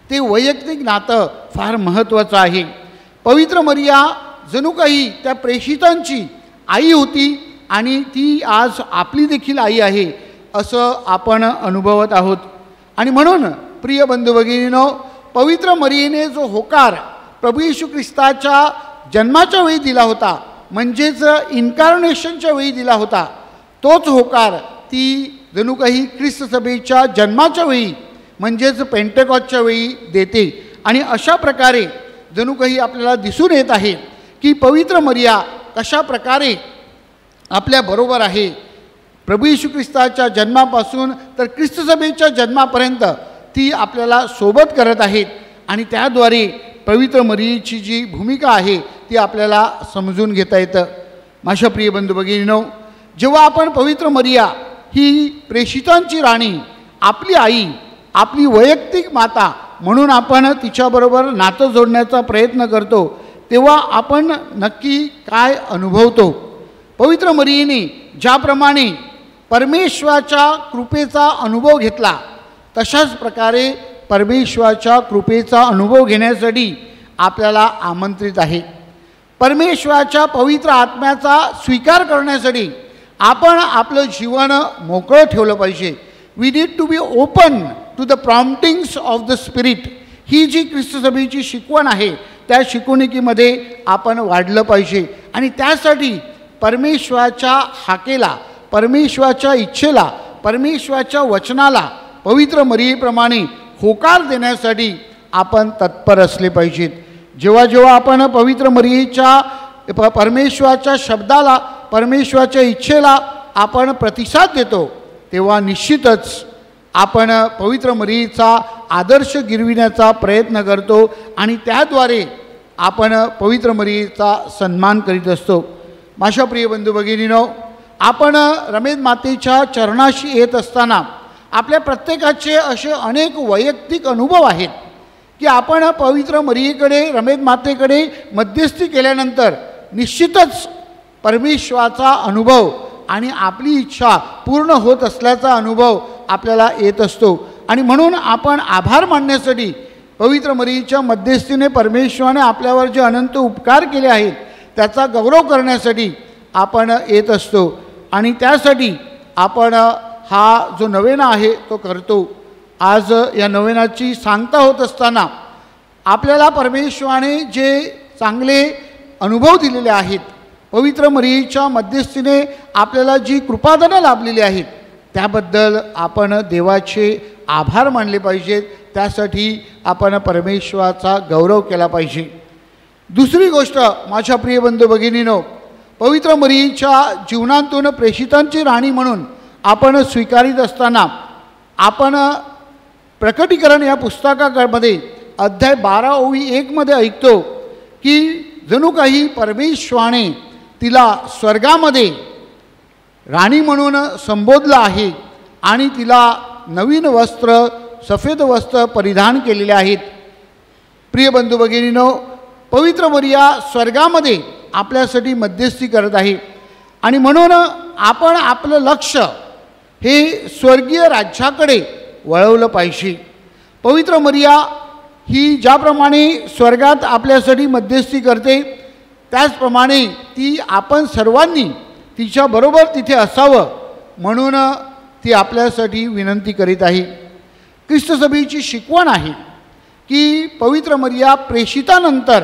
ते वैयक्तिक नातं फार महत्त्वाचं आहे. पवित्र मरिया जणू काही त्या प्रेषितांची आई होती आणि ती आज आपली देखील आई आहे असं आपण अनुभवत आहोत. आणि म्हणून प्रिय बंधू भगिनींनो, पवित्र मरियेने जो होकार प्रभू येशू ख्रिस्ताच्या जन्माच्या वेळी दिला होता, म्हणजेच इन्कार्नेशनच्या वेळी दिला होता, तोच होकार ती जणू काही ख्रिस्त सभेच्या जन्माच्या वेळी म्हणजेच पेंटेकॉस्टच्या वेळी देते. आणि अशा प्रकारे जणू काही आपल्याला दिसून येत आहे की पवित्र मरिया कशा प्रकारे आपल्याबरोबर आहे. प्रभू येशू ख्रिस्ताच्या जन्मापासून तर ख्रिस्त सभेच्या जन्मापर्यंत ती आपल्याला सोबत करत आहेत आणि त्याद्वारे पवित्र मरियेची जी भूमिका आहे ती आपल्याला समजून घेता येतं. माझ्या प्रिय बंधू भगिनींनो, जेव्हा आपण पवित्र मरिया ही प्रेषितांची राणी, आपली आई, आपली वैयक्तिक माता म्हणून आपण तिच्याबरोबर नातं जोडण्याचा प्रयत्न करतो, तेव्हा आपण नक्की काय अनुभवतो. पवित्र मरियेने ज्याप्रमाणे परमेश्वराच्या कृपेचा अनुभव घेतला, तशाच प्रकारे परमेश्वराच्या कृपेचा अनुभव घेण्यासाठी आपल्याला आमंत्रित आहे. परमेश्वराच्या पवित्र आत्म्याचा स्वीकार करण्यासाठी आपण आपलं जीवन मोकळं ठेवलं पाहिजे. We need to be open to the promptings of the spirit. ही जी ख्रिस्त सभेची शिकवण आहे त्या शिकवणुकीमध्ये आपण वाढलं पाहिजे आणि त्यासाठी परमेश्वराच्या हाकेला, परमेश्वराच्या इच्छेला, परमेश्वराच्या वचनाला पवित्र मरियेप्रमाणे होकार देण्यासाठी आपण तत्पर असले पाहिजेत. जेव्हा जेव्हा आपण पवित्र मरियेच्या परमेश्वराच्या शब्दाला, परमेश्वराच्या इच्छेला आपण प्रतिसाद देतो, तेव्हा निश्चितच आपण पवित्र मरियेचा आदर्श गिरविण्याचा प्रयत्न करतो आणि त्याद्वारे आपण पवित्र मरियेचा सन्मान करीत असतो. माझ्या प्रिय बंधू भगिनींनो, आपण रमेद मातेच्या चरणाशी येत असताना आपल्या प्रत्येकाचे असे अनेक वैयक्तिक अनुभव आहेत की आपण पवित्र मरियेकडे, रमेद मातेकडे मध्यस्थी केल्यानंतर निश्चितच परमेश्वराचा अनुभव आणि आपली इच्छा पूर्ण होत असल्याचा अनुभव आपल्याला येत असतो. आणि म्हणून आपण आभार मानण्यासाठी पवित्र मरियेच्या मध्यस्थीने परमेश्वराने आपल्यावर जे अनंत उपकार केले आहेत त्याचा गौरव करण्यासाठी आपण येत असतो आणि त्यासाठी आपण हा जो नवेना आहे तो करतो. आज या नवेनाची सांगता होत असताना आपल्याला परमेश्वराने जे चांगले अनुभव दिलेले आहेत, पवित्र मरियेच्या मध्यस्थीने आपल्याला जी कृपादानं लाभलेली आहेत त्याबद्दल आपण देवाचे आभार मानले पाहिजेत. त्यासाठी आपण परमेश्वराचा गौरव केला पाहिजे. दुसरी गोष्ट माझ्या प्रिय बंधू भगिनींनो, पवित्र मरियेच्या जीवनातून प्रेषितांची राणी म्हणून आपण स्वीकारित असताना आपण प्रकटीकरण या पुस्तकामध्ये अध्याय 12 ओवी 1 मध्ये ऐकतो की जणू काही परमेश्वराने तिला स्वर्गामध्ये राणी म्हणून संबोधलं आहे आणि तिला नवीन वस्त्र, सफेद वस्त्र परिधान केलेले आहेत. प्रिय बंधू भगिनींनो, पवित्र मरिया स्वर्गामध्ये आपल्यासाठी मध्यस्थी करत आहे आणि म्हणून आपण आपलं लक्ष हे स्वर्गीय राज्याकडे वळवलं पाहिजे. पवित्र मरिया ही ज्याप्रमाणे स्वर्गात आपल्यासाठी मध्यस्थी करते त्याचप्रमाणे ती आपण सर्वांनी तिच्याबरोबर तिथे असावं म्हणून ती आपल्यासाठी विनंती करीत आहे. ख्रिस्त सभेची शिकवण आहे की पवित्र मरिया प्रेषितानंतर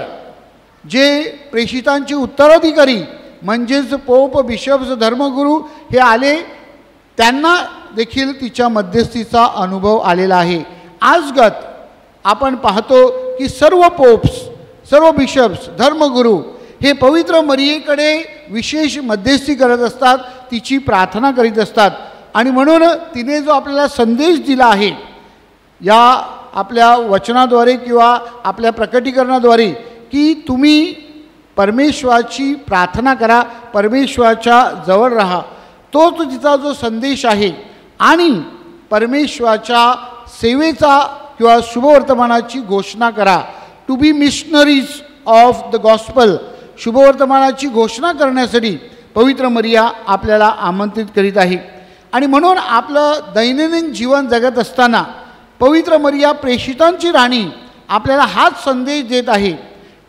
जे प्रेषितांचे उत्तराधिकारी म्हणजेच पोप, बिशप्स, धर्मगुरू हे आले त्यांना देखील तिच्या मध्यस्थीचा अनुभव आलेला आहे. आजगत आपण पाहतो की सर्व पोप्स, सर्व बिशप्स, धर्मगुरू हे पवित्र मरियेकडे विशेष मध्यस्थी करत असतात, तिची प्रार्थना करीत असतात आणि म्हणून तिने जो आपल्याला संदेश दिला आहे या आपल्या वचनाद्वारे किंवा आपल्या प्रकटीकरणाद्वारे की तुम्ही परमेश्वराची प्रार्थना करा, परमेश्वराच्या जवळ राहा, तोच तिचा जो संदेश आहे आणि परमेश्वराच्या सेवेचा किंवा शुभवर्तमानाची घोषणा करा. To be missionaries of the gospel, शुभवर्तमानाची घोषणा करण्यासाठी पवित्र मरिया आपल्याला आमंत्रित करीत आहे. आणि म्हणून आपलं दैनंदिन जीवन जगत असताना पवित्र मरिया प्रेषितांची राणी आपल्याला हाच संदेश देत आहे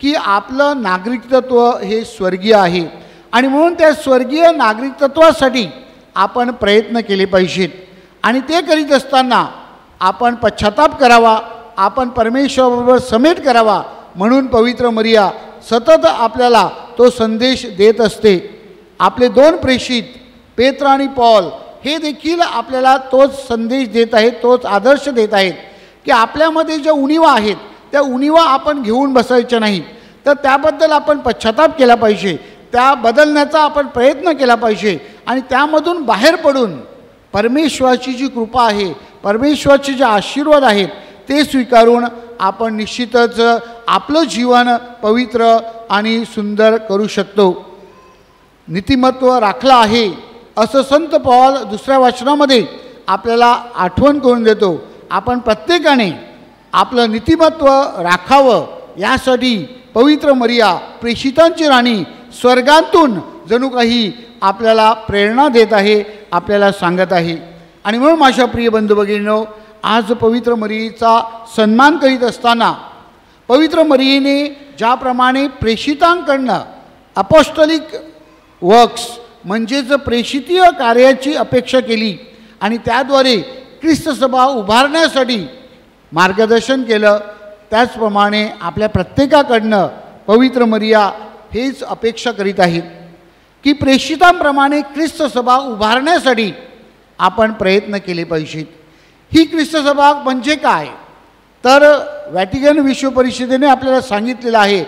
की आपलं नागरिकत्व हे स्वर्गीय आहे आणि म्हणून त्या स्वर्गीय नागरिकत्वासाठी आपण प्रयत्न केले पाहिजेत. आणि ते करीत असताना आपण पश्चाताप करावा, आपण परमेश्वराबरोबर समेट करावा म्हणून पवित्र मरिया सतत आपल्याला तो संदेश देत असते. आपले 2 प्रेषित पेत्र आणि पौल हे देखील आपल्याला तोच संदेश देत आहेत, तोच आदर्श देत आहेत की आपल्यामध्ये ज्या उणीवा आहेत त्या उणीवा आपण घेऊन बसायच्या नाहीत, तर त्याबद्दल आपण पश्चाताप केला पाहिजे, त्या बदलण्याचा आपण प्रयत्न केला पाहिजे आणि त्यामधून बाहेर पडून परमेश्वराची जी कृपा आहे, परमेश्वराचे जे आशीर्वाद आहेत ते स्वीकारून आपण निश्चितच आपलं जीवन पवित्र आणि सुंदर करू शकतो. नीतिमत्व राखलं आहे असं संत पौल दुसऱ्या वचनामध्ये आपल्याला आठवण करून देतो. आपण प्रत्येकाने आपलं नीतिमत्व राखावं यासाठी पवित्र मरिया प्रेषितांची राणी स्वर्गातून जणू काही आपल्याला प्रेरणा देत आहे, आपल्याला सांगत आहे. आणि म्हणून माझ्या प्रिय बंधू भगिनींनो, आज पवित्र मरियेचा सन्मान करीत असताना पवित्र मरियेने ज्याप्रमाणे प्रेषितांकडनं अपॉस्टॉलिक वर्क्स म्हणजेच प्रेषितीय कार्याची अपेक्षा केली आणि त्याद्वारे ख्रिस्त सभा उभारण्यासाठी मार्गदर्शन केलं, त्याचप्रमाणे आपल्या प्रत्येकाकडनं पवित्र मरिया हेच अपेक्षा करीत आहेत की प्रेषितांप्रमाणे ख्रिस्त सभा उभारण्यासाठी आपण प्रयत्न केले पाहिजेत. ही ख्रिस्त सभा म्हणजे काय, तर व्हॅटिकन विश्व परिषदेने आपल्याला सांगितलेलं आहे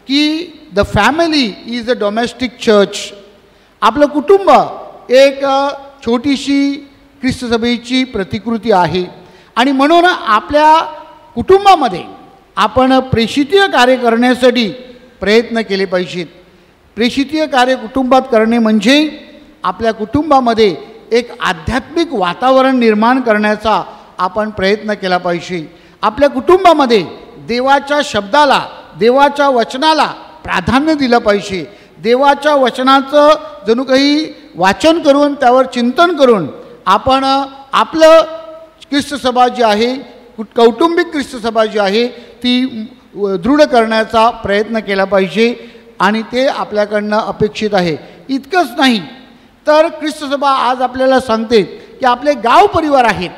की the family is a domestic church. आपलं कुटुंब एक छोटीशी ख्रिस्त सभेची प्रतिकृती आहे आणि म्हणून आपल्या कुटुंबामध्ये आपण प्रेषितीय कार्य करण्यासाठी प्रयत्न केले पाहिजेत. प्रेषितीय कार्य कुटुंबात करणे म्हणजे आपल्या कुटुंबामध्ये एक आध्यात्मिक वातावरण निर्माण करण्याचा आपण प्रयत्न केला पाहिजे. आपल्या कुटुंबामध्ये देवाच्या शब्दाला, देवाच्या वचनाला प्राधान्य दिलं पाहिजे. देवाच्या वचनाचं जणू काही वाचन करून त्यावर चिंतन करून आपण आपलं ख्रिस्त सभा जी आहे, कौटुंबिक ख्रिस्त सभा जी आहे ती दृढ करण्याचा प्रयत्न केला पाहिजे आणि ते आपल्याकडनं अपेक्षित आहे. इतकंच नाही तर ख्रिस्त सभा आज आपल्याला सांगते की आपले गाव परिवार आहेत,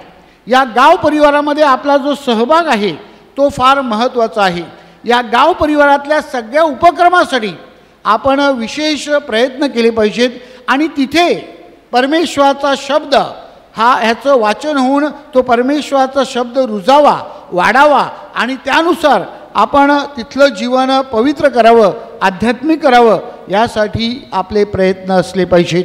या गाव परिवारामध्ये आपला जो सहभाग आहे तो फार महत्त्वाचा आहे. या गाव परिवारातल्या सगळ्या उपक्रमासाठी आपण विशेष प्रयत्न केले पाहिजेत आणि तिथे परमेश्वराचा शब्द ह्याचं वाचन होऊन तो परमेश्वराचा शब्द रुजावा, वाढावा आणि त्यानुसार आपण तिथलं जीवन पवित्र करावं, आध्यात्मिक करावं यासाठी आपले प्रयत्न असले पाहिजेत.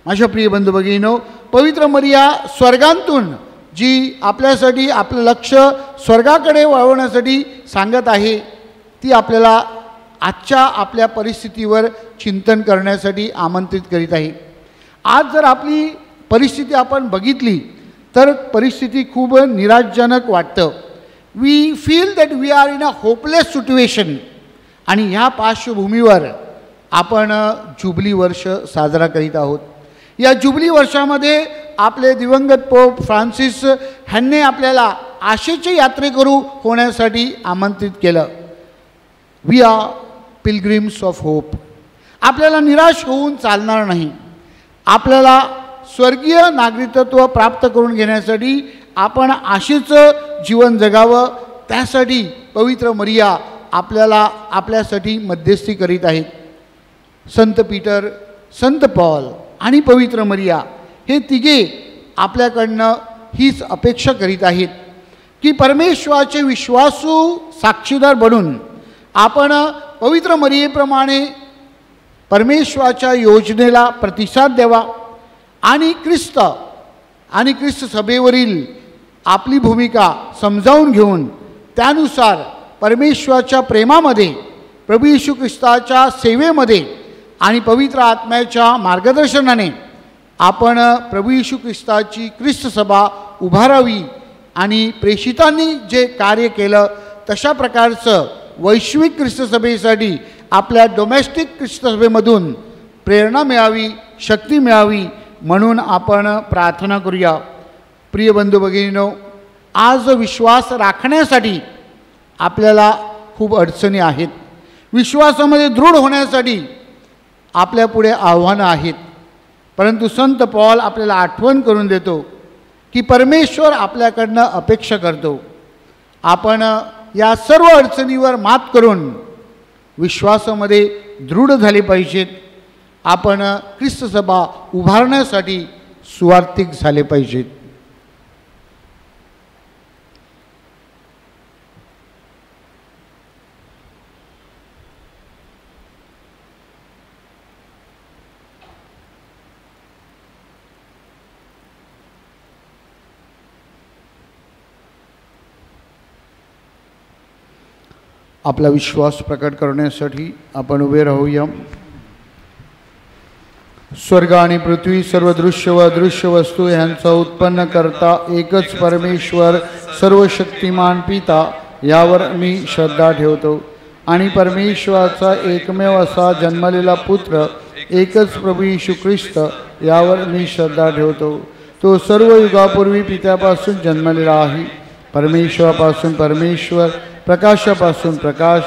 माझ्या प्रिय बंधू भगिनींनो, पवित्र मरिया स्वर्गातून जी आपल्यासाठी आपलं लक्ष स्वर्गाकडे वळवण्यासाठी सांगत आहे ती आपल्याला आजच्या आपल्या परिस्थितीवर चिंतन करण्यासाठी आमंत्रित करीत आहे. आज जर आपली परिस्थिती आपण बघितली तर परिस्थिती खूप निराशजनक वाटतं. We feel that we are in a hopeless situation आणि ह्या पार्श्वभूमीवर आपण जुबली वर्ष साजरा करीत आहोत. या जुबली वर्षामध्ये आपले दिवंगत पोप फ्रान्सिस ह्यांनी आपल्याला आशेचे यात्रेकरू होण्यासाठी आमंत्रित केलं. We are pilgrims of hope. आपल्याला निराश होऊन चालणार नाही. आपल्याला स्वर्गीय नागरिकत्व प्राप्त करून घेण्यासाठी आपण आशेचं जीवन जगावं, त्यासाठी पवित्र मरिया आपल्यासाठी मध्यस्थी करीत आहेत. संत पीटर, संत पॉल आणि पवित्र मरिया हे तिघे आपल्याकडनं हीच अपेक्षा करीत आहेत की परमेश्वराचे विश्वासू साक्षीदार बनून आपण पवित्र मरियेप्रमाणे परमेश्वराच्या योजनेला प्रतिसाद द्यावा आणि ख्रिस्त सभेवरील आपली भूमिका समजावून घेऊन त्यानुसार परमेश्वराच्या प्रेमामध्ये, प्रभू येशू ख्रिस्ताच्या सेवेमध्ये आणि पवित्र आत्म्याच्या मार्गदर्शनाने आपण प्रभू येशू ख्रिस्ताची ख्रिस्त सभा उभारावी आणि प्रेषितांनी जे कार्य केलं तशा प्रकारचं वैश्विक ख्रिस्त सभेसाठी आपल्या डोमेस्टिक ख्रिस्त सभेमधून प्रेरणा मिळावी, शक्ती मिळावी म्हणून आपण प्रार्थना करूया. प्रिय बंधू भगिनींनो, आज विश्वास राखण्यासाठी आपल्याला खूप अडचणी आहेत. विश्वासामध्ये दृढ होण्यासाठी आपल्यापुढे आव्हानं आहेत. परंतु संत पॉल आपल्याला आठवण करून देतो की परमेश्वर आपल्याकडनं अपेक्षा करतो आपण या सर्व अडचणीवर मात करून विश्वासामध्ये दृढ झाले पाहिजेत. आपण ख्रिस्त सभा उभारण्यासाठी सुवार्तिक झाले पाहिजेत. आपला विश्वास प्रकट करण्यासाठी आपण उभे राहूया. स्वर्ग आणि पृथ्वी सर्व दृश्य व अदृश्य वस्तू यांचा उत्पन्न करता एकच परमेश्वर सर्वशक्तिमान पिता यावर मी श्रद्धा ठेवतो आणि परमेश्वराचा एकमेव असा जन्मलेला पुत्र एकच प्रभू येशू ख्रिस्त यावर मी श्रद्धा ठेवतो. तो सर्व युगापूर्वी पित्यापासून जन्मलेला आहे, परमेश्वरापासून परमेश्वर, प्रकाशापासून प्रकाश,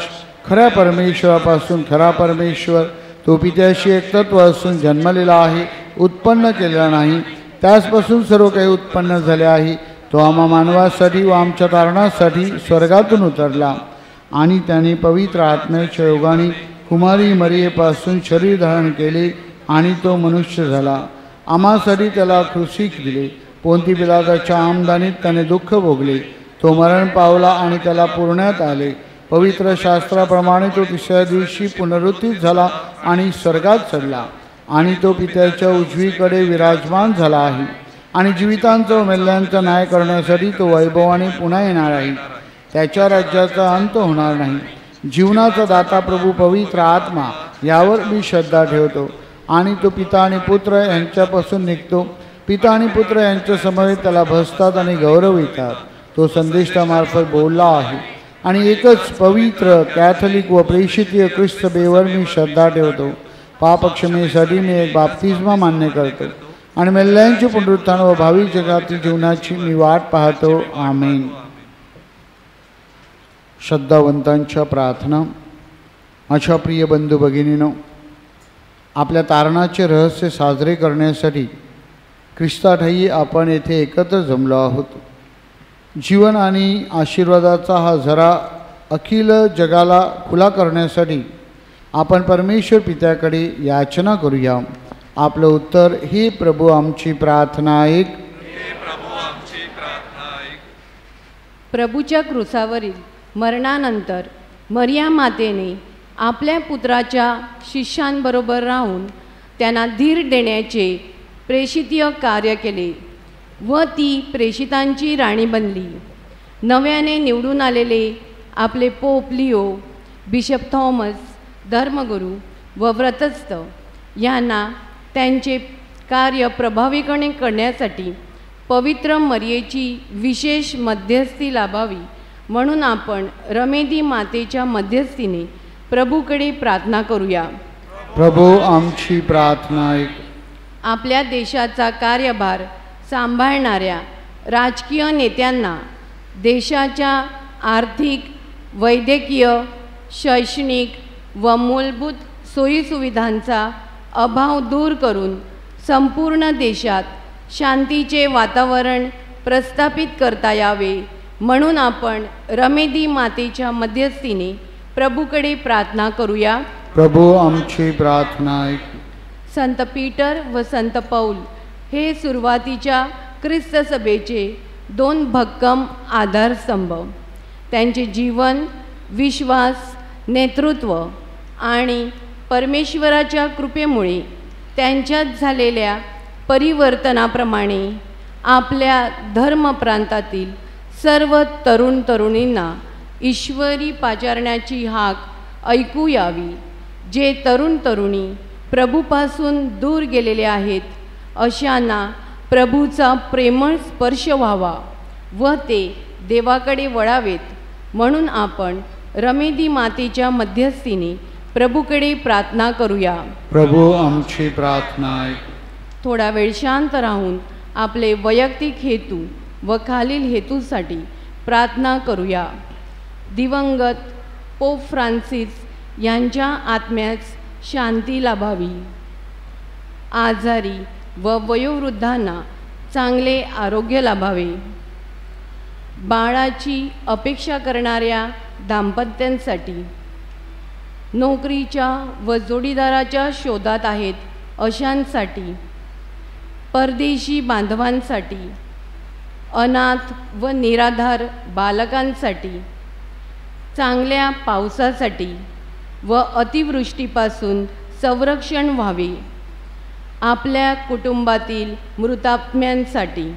खऱ्या परमेश्वरापासून खरा परमेश्वर. तो पित्याशी एकतत्व असून जन्मलेला आहे, उत्पन्न केलेला नाही. त्याचपासून सर्व काही उत्पन्न झाले आहे. तो आम्हा मानवासाठी व आमच्या तारणासाठी स्वर्गातून उतरला आणि त्याने पवित्र आत्म्याच्या योगाने कुमारी मरियेपासून शरीर धारण केले आणि तो मनुष्य झाला. आम्हासाठी त्याला क्रुसिक दिले. पोंती पिलाताच्या आमदानीत त्याने दुःख भोगले. तो मरण पावला आणि त्याला पुरण्यात आले. पवित्र शास्त्राप्रमाणे तो तिसऱ्या दिवशी पुनरुत्थित झाला आणि स्वर्गात चढला आणि तो पित्याच्या उजवीकडे विराजमान झाला आहे आणि जीवितांचा व मेल्यांचा न्याय करण्यासाठी तो वैभवाने पुन्हा येणार आहे. त्याच्या राज्याचा अंत होणार नाही. जीवनाचा दाता प्रभू पवित्र आत्मा यावर मी श्रद्धा ठेवतो आणि तो पिता आणि पुत्र यांच्यापासून निघतो. पिता आणि पुत्र यांच्या समवेत त्याला भसतात आणि गौरवितात. तो संदेष्टामार्फत बोलला आहे आणि एकच पवित्र कॅथलिक व प्रेषितीय ख्रिस्त बेवर मी श्रद्धा ठेवतो. पापक्षमेसाठी मी एक बाप्तिस्मा मान्य करतो आणि मेल्यांचे पुनरुत्थान व भावी जगातील जीवनाची मी वाट पाहतो. आमेन. श्रद्धावंतांच्या प्रार्थना. माझ्या प्रिय बंधू भगिनीनो, आपल्या तारणाचे रहस्य साजरे करण्यासाठी ख्रिस्ताठायी आपण येथे एकत्र जमलो आहोत. जीवन आणि आशीर्वादाचा हा झरा अखिल जगाला खुला करण्यासाठी आपण परमेश्वर पित्याकडे याचना करूया. आपलं उत्तर, हे प्रभू आमची प्रार्थना ऐक.
प्रभूच्या क्रूसावरील मरणानंतर मरिया मातेने आपल्या पुत्राच्या शिष्यांबरोबर राहून त्यांना धीर देण्याचे प्रेषितीय कार्य केले व ती प्रेषितांची राणी बनली. नव्याने निवडून आलेले आपले पोप लिओ, बिशप थॉमस, धर्मगुरू व व्रतस्थ यांना त्यांचे कार्य प्रभावीपणे करण्यासाठी पवित्र मरियेची विशेष मध्यस्थी लाभावी म्हणून आपण रमेदी मातेच्या मध्यस्थीने प्रभूकडे प्रार्थना करूया.
प्रभू आमची प्रार्थना ऐक.
आपल्या देशाचा कार्यभार सांभाळणाऱ्या राजकीय नेत्यांना देशाच्या आर्थिक, वैद्यकीय, शैक्षणिक व मूलभूत सोयीसुविधांचा अभाव दूर करून संपूर्ण देशात शांतीचे वातावरण प्रस्थापित करता यावे म्हणून आपण रमेदी मातेच्या मध्यस्थीने प्रभूकडे प्रार्थना करूया.
प्रभू आमची प्रार्थना ऐक.
संत पीटर व संत पौल हे सुरुवातीच्या ख्रिस्त सभेचे दोन भक्कम आधारस्तंभ. त्यांचे जीवन, विश्वास, नेतृत्व आणि परमेश्वराच्या कृपेमुळे त्यांच्यात झालेल्या परिवर्तनाप्रमाणे आपल्या धर्मप्रांतातील सर्व तरुण तरुणींना ईश्वरी पाचारण्याची हाक ऐकू यावी. जे तरुण तरुणी प्रभूपासून दूर गेलेले आहेत अशांना प्रभूचा प्रेमळ स्पर्श व्हावा व ते देवाकडे वळावेत म्हणून आपण रमेदी मातेच्या मध्यस्थीने प्रभूकडे प्रार्थना करूया.
प्रभू आमची प्रार्थना ऐक.
थोडा वेळ शांत राहून आपले वैयक्तिक हेतू व खालील हेतूसाठी प्रार्थना करूया. दिवंगत पोप फ्रान्सिस यांच्या आत्म्यास शांती लाभावी. आजारी व वयोवृद्धांना चांगले आरोग्य लाभावे. बाळाची अपेक्षा करणाऱ्या दाम्पत्यांसाठी, नोकरीच्या व जोडीदाराच्या शोधात आहेत अशांसाठी, परदेशी बांधवांसाठी, अनाथ व निराधार बालकांसाठी, चांगल्या पावसासाठी व अतिवृष्टीपासून संरक्षण व्हावे. आपल्या कुटुंबातील मृतात्म्यांसाठी,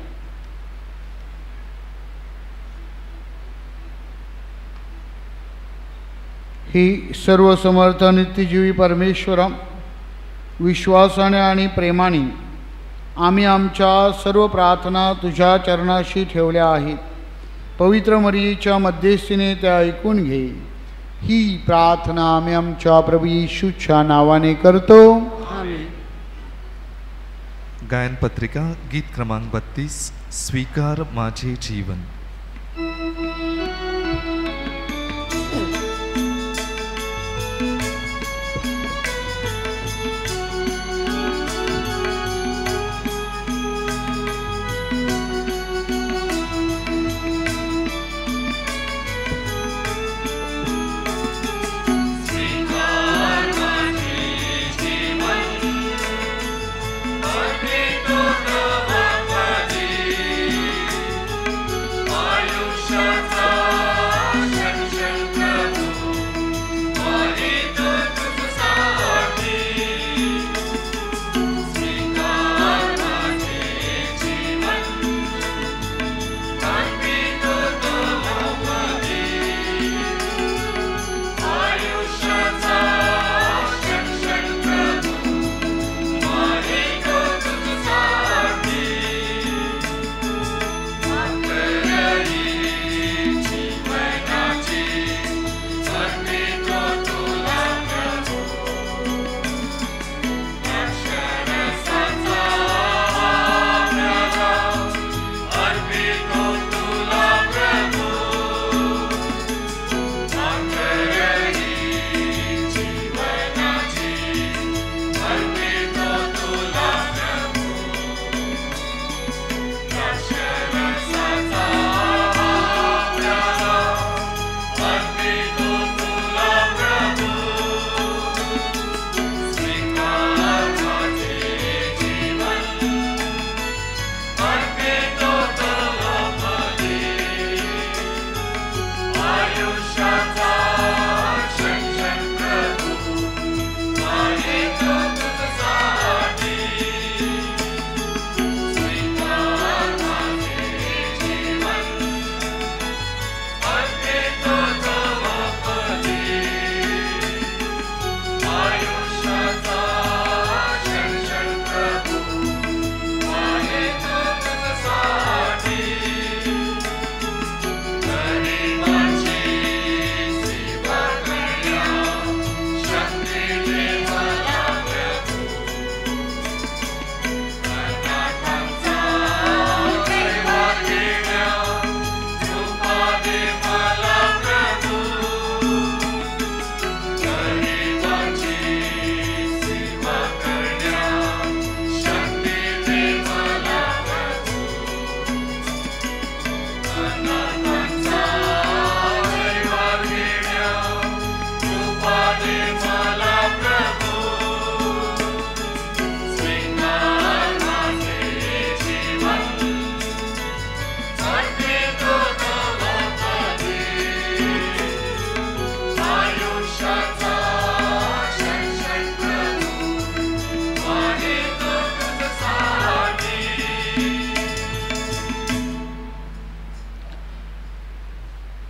ही सर्वसमर्थ नित्यजीवी परमेश्वरा, विश्वासाने आणि प्रेमाने आम्ही आमच्या सर्व प्रार्थना तुझ्या चरणाशी ठेवल्या आहेत. पवित्र मरियेच्या मध्यस्थीने त्या ऐकून घे. ही प्रार्थना आम्ही आमच्या प्रभू येशूच्या नावाने करतो.
गायन पत्रिका गीत क्रमांक 32, स्वीकार माझे जीवन.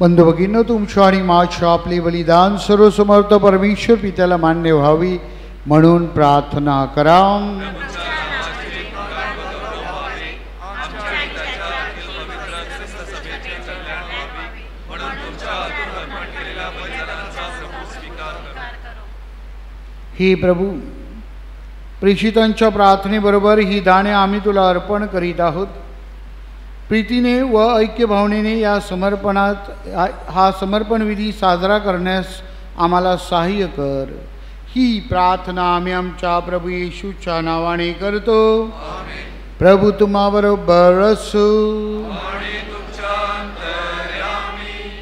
बंधू भगिनींनो, तुमच्या आणि माझ्या आपले बलिदान सर्वसमर्थ परमेश्वर पित्याला मान्य व्हावी म्हणून प्रार्थना करा. हे प्रभू, प्रेषितांच्या प्रार्थनेबरोबर ही दाने आम्ही तुला अर्पण करीत आहोत. प्रीतीने व ऐक्य भावनेने या समर्पणात हा समर्पण विधी साजरा करण्यास आम्हाला सहाय्य कर. ही प्रार्थना आम्ही आमच्या प्रभू येशूच्या नावाने करतो. प्रभू तुम्हाबरोबर असो.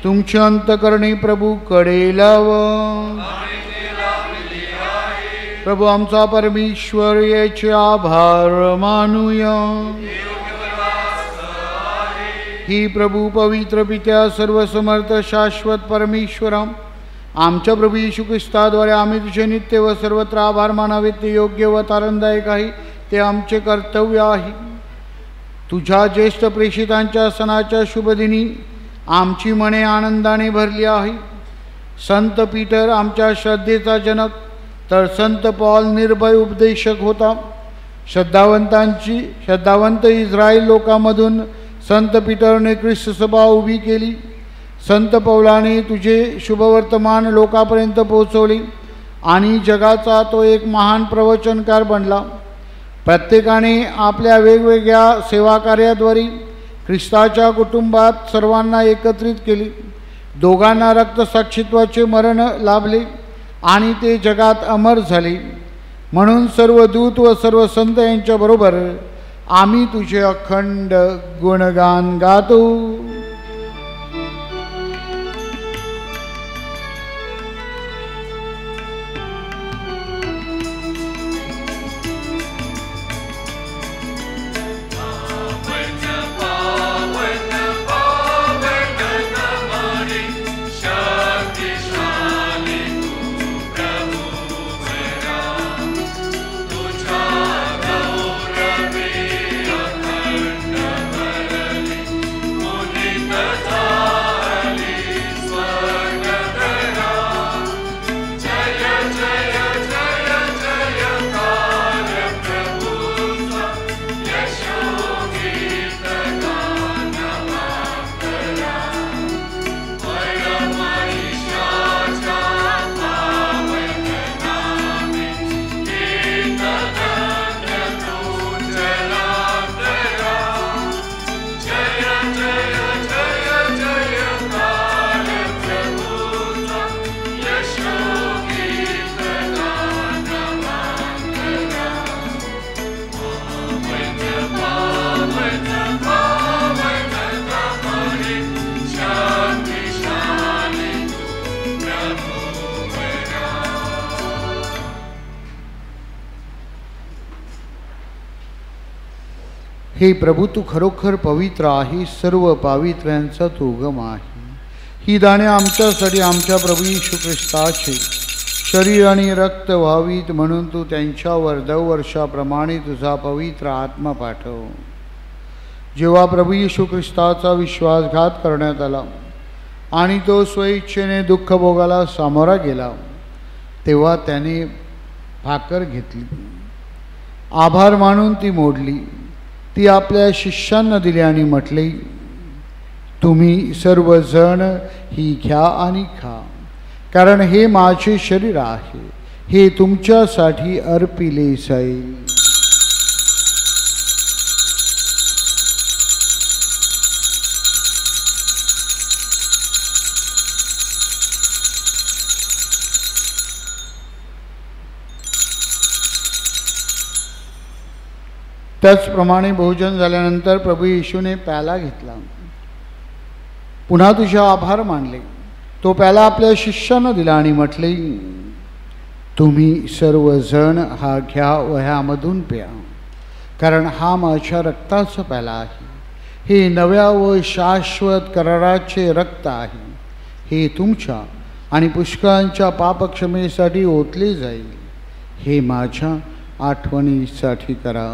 तुमच्या अंतःकरणी प्रभू कडे लाव. प्रभू आमचा परमेश्वर याचे आभार मानूया. ही प्रभू पवित्र पित्या, सर्वसमर्थ शाश्वत परमेश्वरा, आमच्या प्रभू येशू ख्रिस्ताद्वारे आम्ही तुझे नित्य व सर्वत्र आभार मानावे ते योग्य व तारणदायक आहे. ते आमचे कर्तव्य आहे. तुझ्या ज्येष्ठ प्रेषितांच्या सणाच्या शुभदिनी आमची मने आनंदाने भरली आहे. संत पीटर आमच्या श्रद्धेचा जनक, तर संत पॉल निर्भय उपदेशक होता. श्रद्धावंत इस्रायल लोकांमधून संत पीटरने ख्रिस्त सभा उभी केली. संत पौलाने तुझे शुभवर्तमान लोकांपर्यंत पोहोचवले आणि जगाचा तो एक महान प्रवचनकार बनला. प्रत्येकाने आपल्या वेगवेगळ्या सेवाकार्याद्वारे ख्रिस्ताच्या कुटुंबात सर्वांना एकत्रित केले. दोघांना रक्तसाक्षित्वाचे मरण लाभले आणि ते जगात अमर झाले. म्हणून सर्व दूत व सर्व संत यांच्याबरोबर आम्ही तुझे अखंड गुणगान गातो. हे प्रभू, तू खरोखर पवित्र आहे. सर्व पावित्र्यांचा तू उगम आहे. ही दाणे आमच्यासाठी आमच्या प्रभू येशू ख्रिस्ताचे शरीर आणि रक्त व्हावीत म्हणून तू त्यांच्यावर दरवर्षाप्रमाणे तुझा पवित्र आत्मा पाठव. जेव्हा प्रभू येशू ख्रिस्ताचा विश्वासघात करण्यात आला आणि तो स्वइच्छेने दुःख भोगाला सामोरा गेला, तेव्हा त्याने भाकर घेतली, आभार मानून ती मोडली, ती आपल्या शिष्यांना दिली आणि म्हटले, तुम्ही सर्वजण ही घ्या आणि खा, कारण हे माझे शरीर आहे, हे तुमच्यासाठी अर्पिले जाईल. त्याचप्रमाणे भोजन झाल्यानंतर प्रभू येशूने प्याला घेतला, पुन्हा तुझे आभार मानले, तो प्याला आपल्या शिष्यांना दिला आणि म्हटले, तुम्ही सर्वजण हा घ्या व ह्यामधून प्या, कारण हा माझ्या रक्ताचा प्याला आहे, हे नव्या व शाश्वत कराराचे रक्त आहे, हे तुमच्या आणि पुष्कळांच्या पापक्षमेसाठी ओतले जाईल, हे माझ्या आठवणीसाठी करा.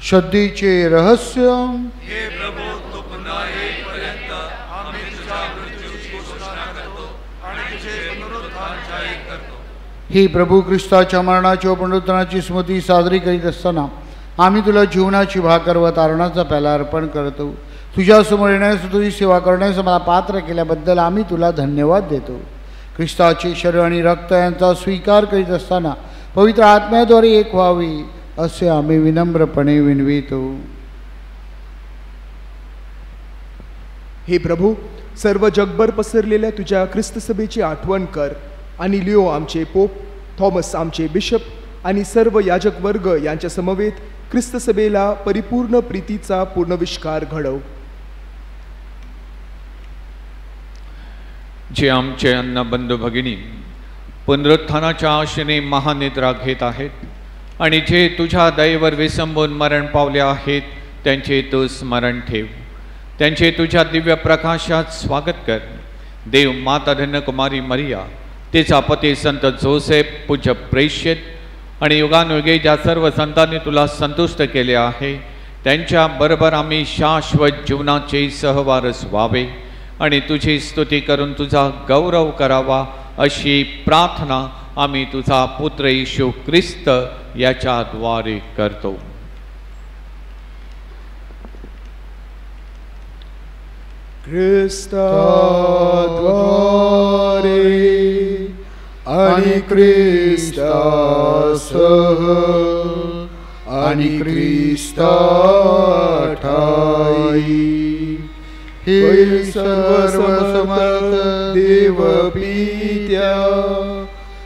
श्रद्धेचे रहस्य.
हे प्रभू, तू पुन्हा येईपर्यंत आम्ही तुझ्या मृत्यूची घोषणा करतो आणि तुझे पुनरुत्थान जाहीर करतो.
हे प्रभू, ख्रिस्ताच्या मरणाची व पुनरुत्थानाची स्मृती साजरी करीत असताना आम्ही तुला जीवनाची भाकर व तारणाचा प्याला अर्पण करतो. तुझ्यासमोर येण्यास, तुझी सेवा करण्यास मला पात्र केल्याबद्दल आम्ही तुला धन्यवाद देतो. ख्रिस्ताचे शरीर आणि रक्त यांचा स्वीकार करीत असताना पवित्र आत्म्याद्वारे एक व्हावे असे आम्ही विनम्रपणे विनवितो.
हे प्रभू, सर्व जगभर पसरलेल्या तुझ्या ख्रिस्त सभेची आठवण कर आणि लिओ आमचे पोप, थॉमस आमचे बिशप आणि सर्व याजक वर्ग यांच्या समवेत ख्रिस्त सभेला परिपूर्ण प्रीतीचा पूर्णविष्कार घडव.
जे आमचे अन्न बंधू भगिनी पुनरुत्थानाच्या आशेने महानिद्रा घेत आहेत आणि जे तुझ्या दयेवर विसंबून मरण पावले आहेत, त्यांचे तू स्मरण ठेव. त्यांचे तुझ्या दिव्य प्रकाशात स्वागत कर. देव माता धन्य कुमारी मरिया तिचा पती संत जोसेफ पूज्य प्रेषित आणि युगानुयुगे ज्या सर्व संतांनी तुला संतुष्ट केले आहे त्यांच्या बरोबर आम्ही शाश्वत जीवनाचे सहवारस व्हावे आणि तुझी स्तुती करून तुझा गौरव करावा अशी प्रार्थना आम्ही तुझा पुत्र येशू ख्रिस्त याच्याद्वारे करतो.
ख्रिस्ताद्वारे आणि ख्रिस्तासह आणि ख्रिस्ताठाई हे सर्वसमर्थ देव पित्या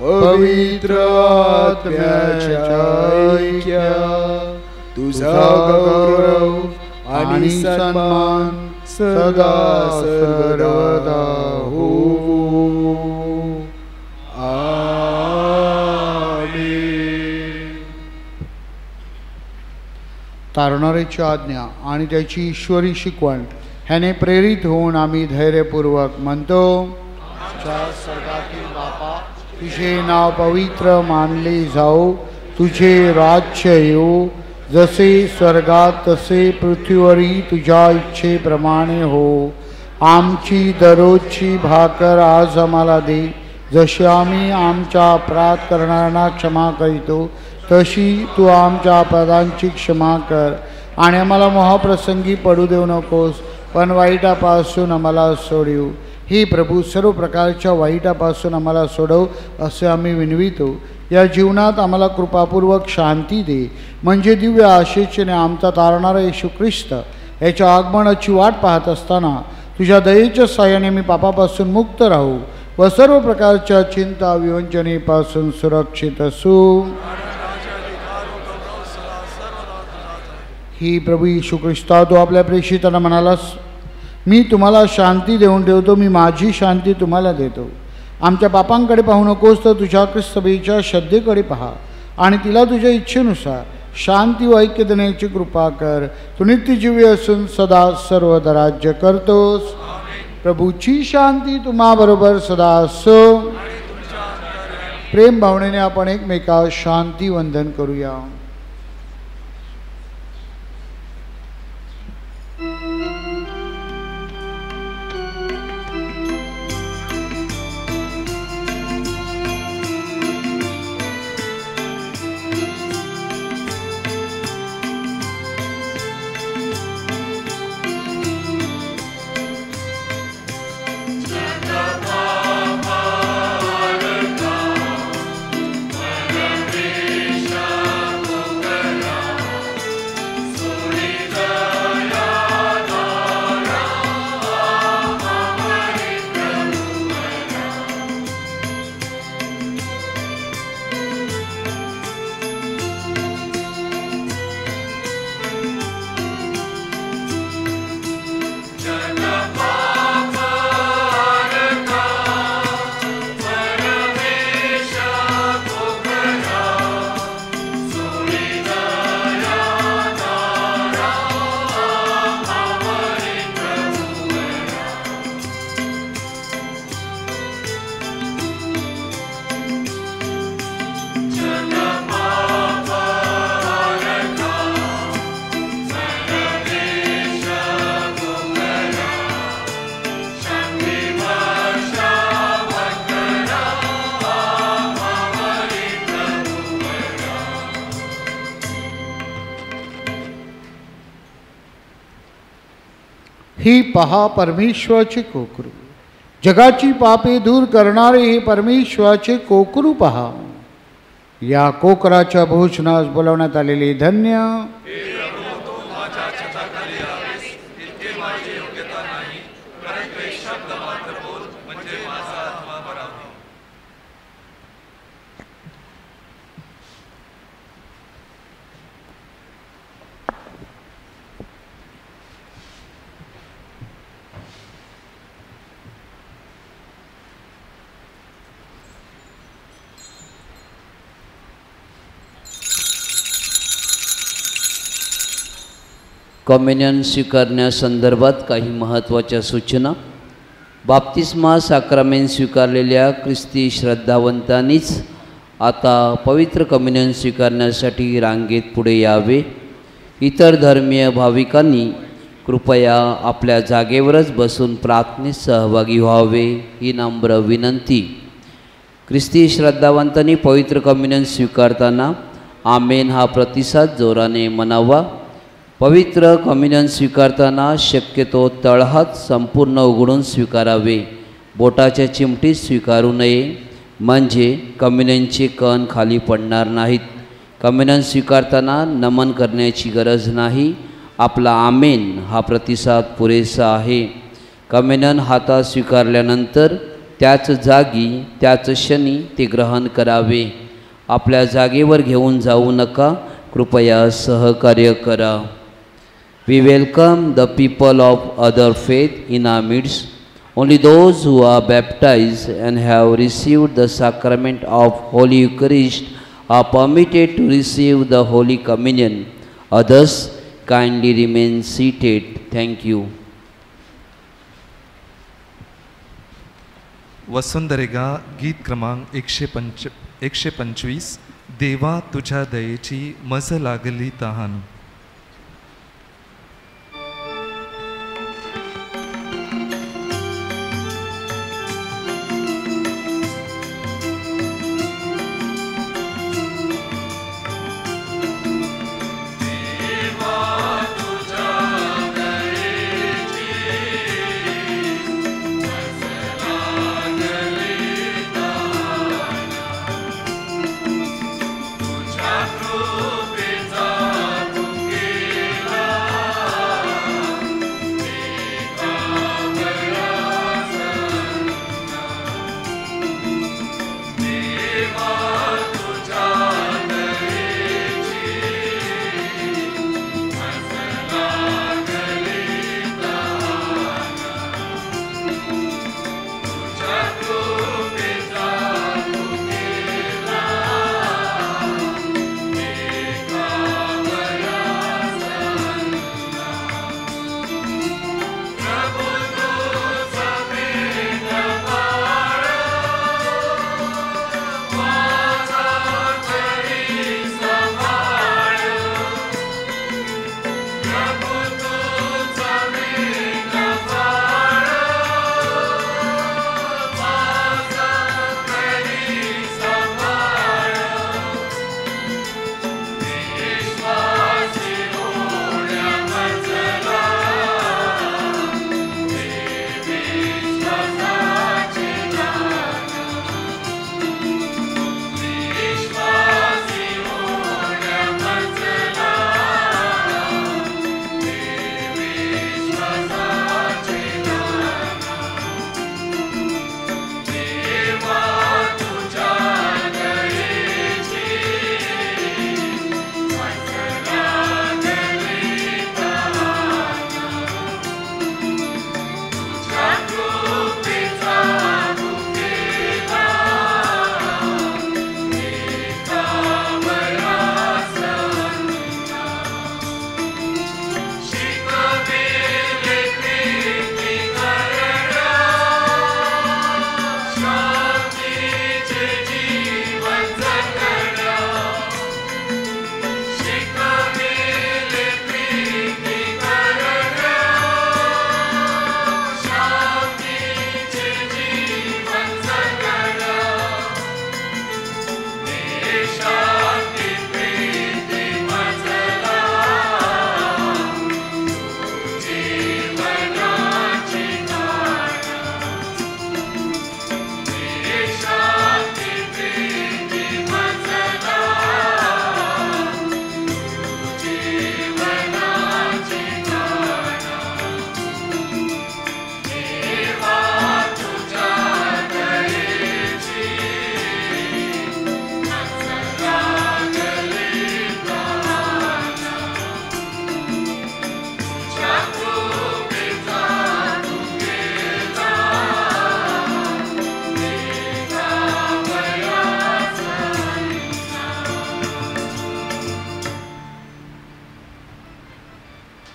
पवित्र आत्म्याच्या ऐक्या तुझा गौरव आणि सन्मान सदा सर्वदा हो. तारणाऱ्याची आज्ञा आणि त्याची ईश्वरी शिकवण ह्याने प्रेरित होऊन आम्ही धैर्यपूर्वक म्हणतो. स्वर्गातील बापा, तुझे नाव पवित्र मानले जाओ, तुझे राज्य येऊ, जसे स्वर्गात तसे पृथ्वीवरही तुझ्या इच्छेप्रमाणे हो. आमची दररोजची भाकर आज आम्हाला दे, जशी आम्ही आमच्या अपराध करणाऱ्यांना क्षमा करीतो तशी तू आमच्या अपराधांची क्षमा कर, आणि आम्हाला महाप्रसंगी पडू देऊ नकोस, पण वाईटापासून आम्हाला सोडवू. हे प्रभू, सर्व प्रकारच्या वाईटापासून आम्हाला सोडव असे आम्ही विनवितो. या जीवनात आम्हाला कृपापूर्वक शांती दे, म्हणजे दिव्य आशेने आमचा तारणारा येशू ख्रिस्त याच्या आगमनाची वाट पाहत असताना तुझ्या दयेच्या साहाय्याने मी पापापासून मुक्त राहू व सर्व प्रकारच्या चिंता विवंचनेपासून सुरक्षित असू. ही प्रभू येशू ख्रिस्ता, तू आपल्या प्रेषितांना म्हणालास, मी तुम्हाला शांती देऊन ठेवतो, मी माझी शांती तुम्हाला देतो. आमच्या पापांकडे पाहू नकोस, तर तुझ्या ख्रिस्तभेच्या श्रद्धेकडे पहा आणि तिला तुझ्या इच्छेनुसार शांती व ऐक्य देण्याची कृपा कर. तू नित्यजीवी असून सदा सर्वदा राज्य करतोस. प्रभूची शांती तुम्हाबरोबर सदा असो. प्रेम भावनेने आपण एकमेकास शांती वंदन करूया. ही पहा परमेश्वराचे कोकरू, जगाची पापे दूर करणारे हे परमेश्वराचे कोकरू पहा. या कोकराच्या भोजनास बोलावण्यात आलेले धन्य.
कम्युनियन स्वीकारण्यासंदर्भात काही महत्त्वाच्या सूचना. बाप्तिस्मा साक्रामेंट स्वीकारलेल्या ख्रिस्ती श्रद्धावंतांनीच आता पवित्र कम्युनियन स्वीकारण्यासाठी रांगेत पुढे यावे. इतर धर्मीय भाविकांनी कृपया आपल्या जागेवरच बसून प्रार्थनेत सहभागी व्हावे ही नम्र विनंती. ख्रिस्ती श्रद्धावंतांनी पवित्र कम्युनियन स्वीकारताना आमेन हा प्रतिसाद जोराने म्हणावा. पवित्र कम्युनियन स्वीकारताना शक्यतो तळहात संपूर्ण उघडून स्वीकारावे. बोटाच्या चिमटीत स्वीकारू नये, म्हणजे कम्युनियनचे कण खाली पडणार नाहीत. कम्युनियन स्वीकारताना नमन करण्याची गरज नाही. आपला आमेन हा प्रतिसाद पुरेसा आहे. कम्युनियन हातात स्वीकारल्यानंतर त्याच जागी त्याच क्षणी ते ग्रहण करावे. आपल्या जागेवर घेऊन जाऊ नका, कृपया सहकार्य करा. We welcome the people of other faith in our midst. Only those who are baptized and have received the sacrament of Holy Eucharist are permitted to receive the Holy Communion. Others kindly remain seated. Thank you.
वसुंधरेगा गीत क्रमांक 125. देवा तुझ्या दयेची मज लागली तहान.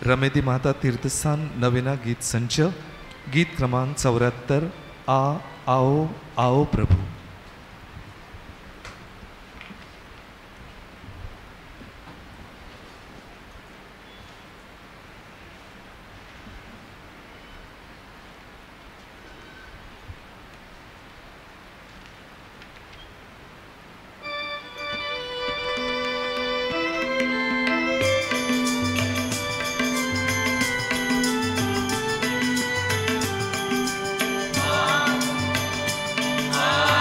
रमेदी माता तीर्थस्थान नवीना गीत संच गीत क्रमांक 74 आओ आओ प्रभु.
आ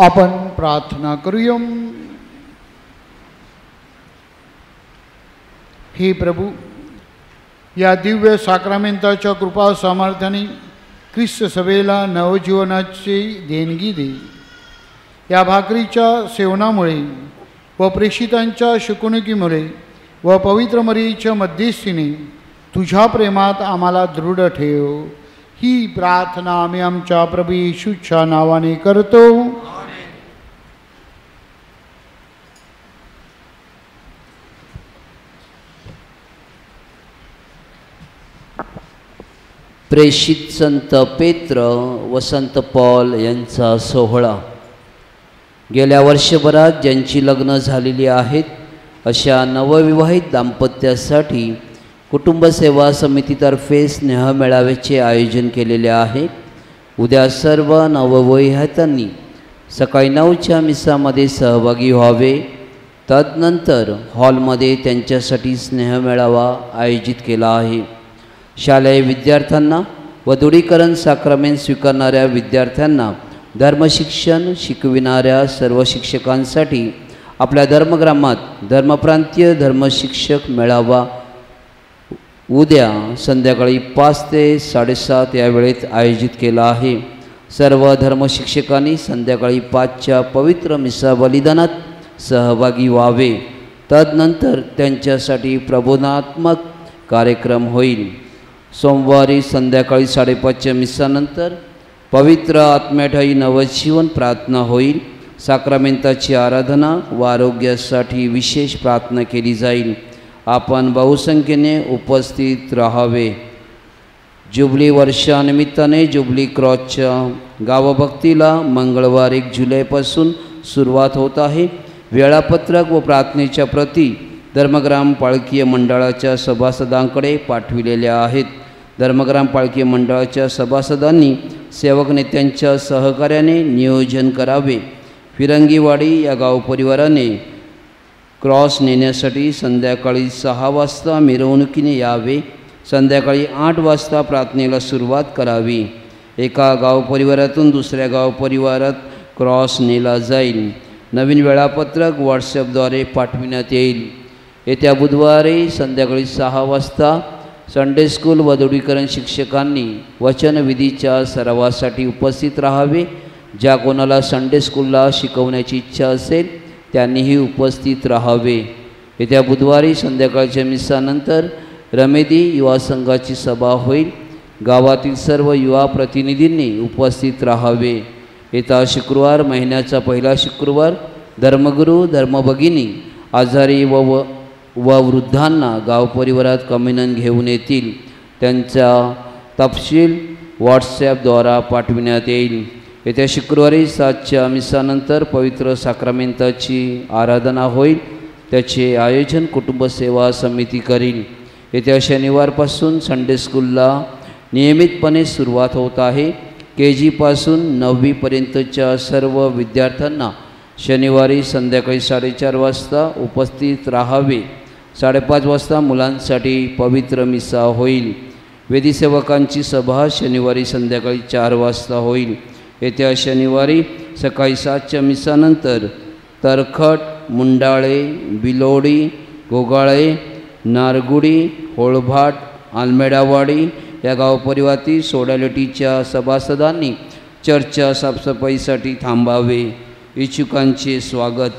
आपण प्रार्थना करूया. हे प्रभू, या दिव्य साक्रामेंताच्या कृपा सामर्थ्याने ख्रिस्त सभेला नवजीवनाची देणगी दे. या भाकरीच्या सेवनामुळे व प्रेषितांच्या शिकवणुकीमुळे व पवित्र मरीच्या मध्यस्थीने तुझ्या प्रेमात आम्हाला दृढ ठेव. ही प्रार्थना आम्ही आमच्या प्रभू येशूच्या नावाने करतो.
प्रेषित संत पेत्र व संत पॉल यांचा सोहळा. गेल्या वर्षभरात ज्यांची लग्न झालेली आहेत अशा नवविवाहित दाम्पत्यासाठी कुटुंब सेवा समितीतर्फे स्नेहमेळाव्याचे आयोजन केलेले आहे. उद्या सर्व नवविवाहितांनी सकाळी 9च्या मिसामध्ये सहभागी व्हावे. तदनंतर हॉलमध्ये त्यांच्यासाठी स्नेहमेळावा आयोजित केला आहे. शालेय विद्यार्थ्यांना व दृढीकरण साक्रामेंट स्वीकारणाऱ्या विद्यार्थ्यांना धर्मशिक्षण शिकविणाऱ्या सर्व शिक्षकांसाठी आपल्या धर्मग्रामात धर्मप्रांतीय धर्मशिक्षक मेळावा उद्या संध्याकाळी 5 ते 7:30 या वेळेत आयोजित केला आहे. सर्व धर्मशिक्षकांनी संध्याकाळी 5च्या पवित्र मिसा बलिदानात सहभागी व्हावे. तदनंतर त्यांच्यासाठी प्रबोधनात्मक कार्यक्रम होईल. सोमवारी संध्याकाळी 5:30च्या मिसानंतर पवित्र आत्म्याठाई नवजीवन प्रार्थना होईल. साक्रामेंताची आराधना व आरोग्यासाठी विशेष प्रार्थना केली जाईल. आपण बहुसंख्येने उपस्थित राहावे. जुबली वर्षानिमित्ताने जुबली क्रॉसच्या गावभक्तीला मंगळवार 1 जुलैपासून सुरुवात होत आहे. वेळापत्रक व प्रार्थनेच्या प्रती धर्मग्राम पालखी मंडळाच्या सभासदांकडे पाठविलेल्या आहेत. धर्मग्राम पालखी मंडळाच्या सभासदांनी सेवक नेत्यांच्या सहकार्याने नियोजन करावे. फिरंगीवाडी या गाव परिवाराने क्रॉस नेण्यासाठी संध्याकाळी 6 वाजता मिरवणुकीने यावे. संध्याकाळी 8 वाजता प्रार्थनेला सुरुवात करावी. एका गाव परिवारातून दुसऱ्या गाव परिवारात क्रॉस नेला जाईल. नवीन वेळापत्रक व्हॉट्सॲपद्वारे पाठविण्यात येईल. येत्या बुधवारी संध्याकाळी 6 वाजता संडे स्कूल व दृढीकरण शिक्षकांनी वचनविधीच्या सरावासाठी उपस्थित राहावे. ज्या कोणाला संडे स्कूलला शिकवण्याची इच्छा असेल त्यांनीही उपस्थित राहावे. येत्या बुधवारी संध्याकाळच्या मिसानंतर रमेदी युवा संघाची सभा होईल. गावातील सर्व युवा प्रतिनिधींनी उपस्थित राहावे. येत्या शुक्रवार महिन्याचा पहिला शुक्रवार धर्मगुरू धर्मभगिनी आजारी व वृद्धांना गाव परिवारात कम्युनियन घेऊन येतील. त्यांचा तपशील व्हॉट्सॲपद्वारा पाठविण्यात येईल. येत्या शुक्रवारी 7च्या मिसानंतर पवित्र साक्रामेंताची आराधना होईल. त्याचे आयोजन कुटुंब सेवा समिती करील. येत्या शनिवारपासून संडे स्कूलला नियमितपणे सुरुवात होत आहे. KG पासून 9वीपर्यंतच्या सर्व विद्यार्थ्यांना शनिवारी संध्याकाळी 4:30 वाजता उपस्थित राहावे. 5:30 वाजता मुलांसाठी पवित्र मिसा होईल. वेदीसेवकांची सभा शनिवारी संध्याकाळी 4 वाजता होईल. येत्या शनिवारी सकाळी 7च्या मिसानंतर तरखट, मुंडाळे, बिलोडी, गोगाळे, नारगुडी, होळभाट, आलमेडावाडी या गाव परिवारातील सोडॅलिटीच्या सभासदांनी चर्चच्या साफसफाईसाठी थांबावे. इच्छुकांचे स्वागत.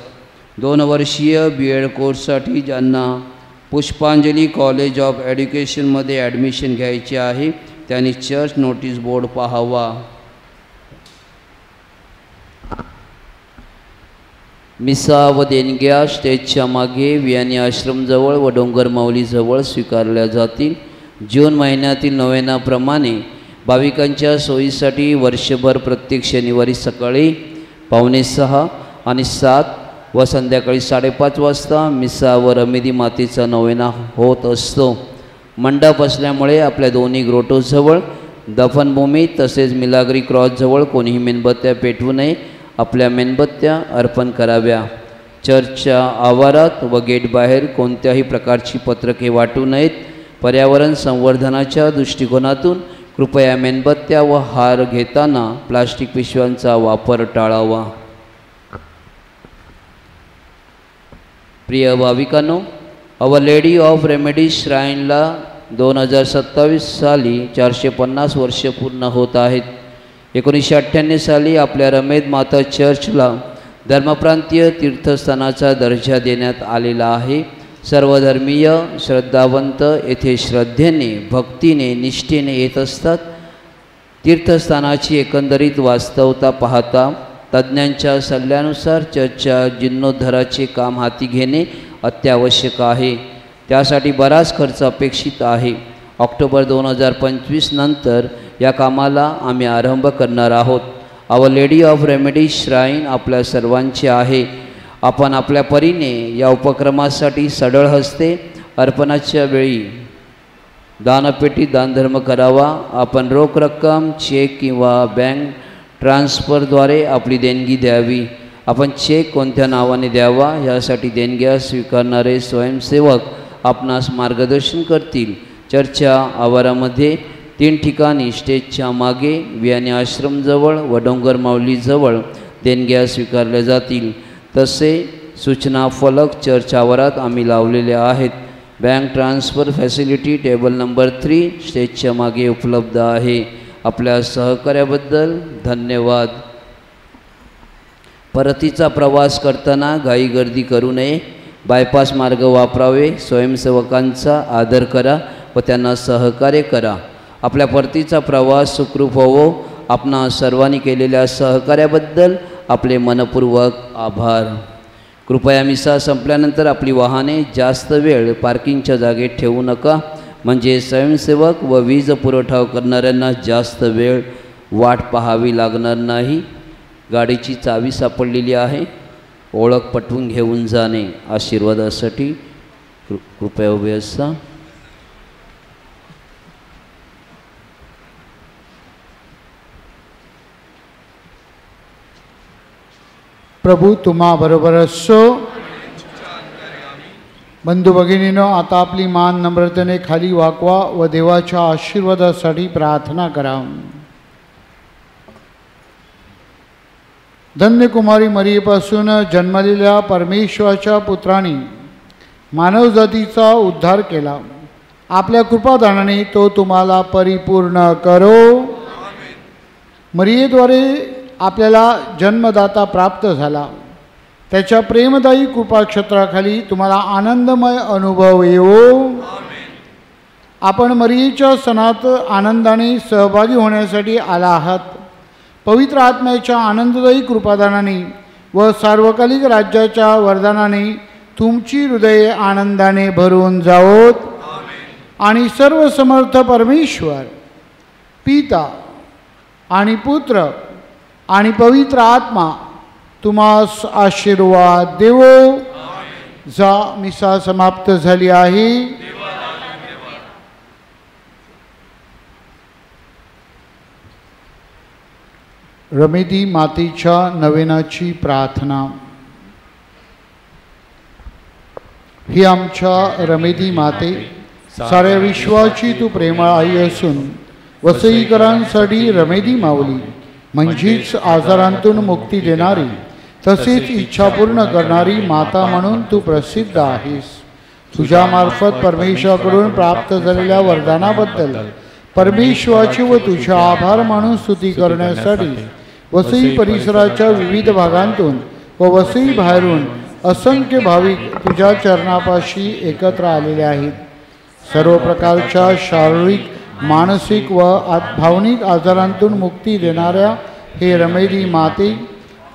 2 वर्षीय BEd कोर्ससाठी ज्यांना पुष्पांजली कॉलेज ऑफ एज्युकेशनमध्ये ॲडमिशन घ्यायचे आहे त्यांनी चर्च नोटीस बोर्ड पाहावा. मिसा व देणग्या स्टेजच्या मागे वियानी आश्रमजवळ व डोंगर माऊलीजवळ स्वीकारल्या जातील. जून महिन्यातील नोवेनाप्रमाणे भाविकांच्या सोयीसाठी वर्षभर प्रत्येक शनिवारी सकाळी 5:45 आणि 7 व संध्याकाळी 5:30 वाजता मिसा व रमेदी मातेचा नोवेना होत असतो. मंडप असल्यामुळे आपल्या दोन्ही ग्रोटोजवळ दफनभूमी तसेच मिलाग्री क्रॉसजवळ कोणीही मेणबत्त्या पेटवू नये. आपल्या मेणबत्त्या अर्पण कराव्या. चर्चच्या आवारात व गेट बाहेर कोणत्याही प्रकारची पत्रके वाटू नयेत. पर्यावरण संवर्धनाच्या दृष्टिकोनातून कृपया मेणबत्त्या व हार घेताना प्लास्टिक पिशव्यांचा वापर टाळावा. प्रिय भाविकांनो, अवर लेडी ऑफ रेमेडी श्राईनला 2027 साली 450 वर्ष पूर्ण होत आहेत. 1998 साली आपल्या रमेद माता चर्चला धर्मप्रांतीय तीर्थस्थानाचा दर्जा देण्यात आलेला आहे. सर्वधर्मीय श्रद्धावंत येथे श्रद्धेने, भक्तीने, निष्ठेने येत असतात. तीर्थस्थानाची एकंदरीत वास्तवता पाहता तज्ज्ञांच्या सल्ल्यानुसार चर्चच्या जीर्णोद्धाराचे काम हाती घेणे अत्यावश्यक आहे. त्यासाठी बराच खर्च अपेक्षित आहे. ऑक्टोबर 2025 नंतर या कामाला आम्ही आरंभ करणार आहोत. Our lady of remedy shrine आपल्या सर्वांचे आहे. आपण आपल्या परीने या उपक्रमासाठी सढळ हस्ते अर्पणाच्या वेळी दानपेटी दानधर्म करावा. आपण रोख रक्कम, चेक किंवा बँक ट्रान्सफरद्वारे आपली देणगी द्यावी. आपण चेक कोणत्या नावाने द्यावा यासाठी देणग्या स्वीकारणारे स्वयंसेवक आपणास मार्गदर्शन करतील. चर्चच्या आवारामध्ये 3 ठिकाणी स्टेजच्या मागे, वियानी आश्रमजवळ व डोंगर माऊलीजवळ देणग्या स्वीकारल्या जातील. तसे सूचना फलक चर्च आवारात आम्ही लावलेले आहेत. Bank transfer facility table number 3 स्टेजच्या मागे उपलब्ध आहे. आपल्या सहकार्याबद्दल धन्यवाद. परतीचा प्रवास करताना घाई गर्दी करू नये. बायपास मार्ग वापरावे. स्वयंसेवकांचा आदर करा व त्यांना सहकार्य करा. आपल्या परतीचा प्रवास सुखरूप होवो. आपणा सर्वांनी केलेल्या सहकार्याबद्दल आपले मनपूर्वक आभार. कृपया मिसा संपल्यानंतर आपली वाहने जास्त वेळ पार्किंगच्या जागेत ठेवू नका, म्हणजे स्वयंसेवक व वीज पुरवठा करणाऱ्यांना जास्त वेळ वाट पाहावी लागणार नाही. गाडीची चावी सापडलेली आहे. ओळख पटवून घेऊन जाणे. आशीर्वादासाठी कृपया उभे असा.
प्रभू तुम्हा बरोबर असो. बंधू भगिनीनो, आता आपली मान नम्रतेने खाली वाकवा व देवाच्या आशीर्वादासाठी प्रार्थना करा. धन्य कुमारी मरियेपासून जन्मलेल्या परमेश्वराच्या पुत्राने मानवजातीचा उद्धार केला. आपल्या कृपादानाने तो तुम्हाला परिपूर्ण करो. मरियेद्वारे आपल्याला जन्मदाता प्राप्त झाला. त्याच्या प्रेमदायी कृपाक्षेत्राखाली तुम्हाला आनंदमय अनुभव येवो. आपण मरियेच्या सणात आनंदाने सहभागी होण्यासाठी आला आहात. पवित्र आत्म्याच्या आनंददायी कृपादानाने व सार्वकालिक राज्याच्या वरदानाने तुमची हृदये आनंदाने भरून जावोत. आणि सर्व समर्थ परमेश्वर पिता आणि पुत्र आणि पवित्र आत्मा तुम्हास आशीर्वाद देवो. जा. मिसा समाप्त झाली आहे. रमेदी मातेच्या नवेनाची प्रार्थना. ही आमच्या रमेदी माते, साऱ्या विश्वाची तू प्रेमळ आई असून वसईकरांसाठी रमेदी माऊली म्हणजेच आजारांतून मुक्ती देणारी तसेच इच्छा पूर्ण करणारी माता म्हणून तू प्रसिद्ध आहेस. तुझ्या मार्फत परमेश्वराकडून प्राप्त झालेल्या वरदानाबद्दल परमेश्वराची व तुझ्या आभार मानून स्तुती करण्यासाठी वसई परिसराच्या विविध भागांतून व वसई बाहेरून असंख्य भाविक तुझ्या चरणापाशी एकत्र आलेले आहेत. सर्व प्रकारच्या शारीरिक, मानसिक व भावनिक आजारांतून मुक्ती देणाऱ्या हे रमेदी माते,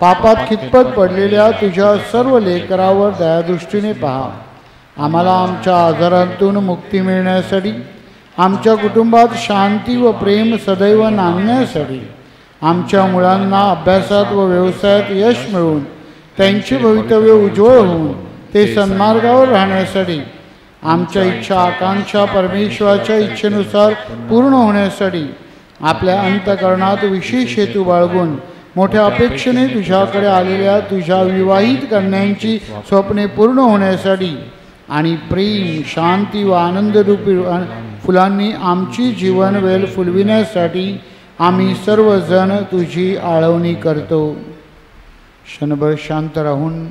पापात खितपत पडलेल्या तुझ्या सर्व लेकरावर दयादृष्टीने पहा. आम्हाला आमच्या आजारांतून मुक्ती मिळण्यासाठी, आमच्या कुटुंबात शांती व प्रेम सदैव नांदण्यासाठी, आमच्या मुलांना अभ्यासात व व्यवसायात यश मिळवून त्यांचे भवितव्य उज्ज्वल होऊन ते सन्मार्गावर राहण्यासाठी, आमच्या इच्छा आकांक्षा परमेश्वराच्या इच्छेनुसार पूर्ण होण्यासाठी, आपल्या अंतःकरणात विशेष हेतू बाळगून मोठ्या अपेक्षेने तुझ्याकडे आलेल्या तुझ्या विवाहित कन्यांची स्वप्ने पूर्ण होण्यासाठी आणि प्रेम, शांती व आनंदरूपी फुलांनी आमची जीवनवेल फुलविण्यासाठी आम्ही सर्वजण तुझी आळवणी करतो. क्षणभर शांत राहून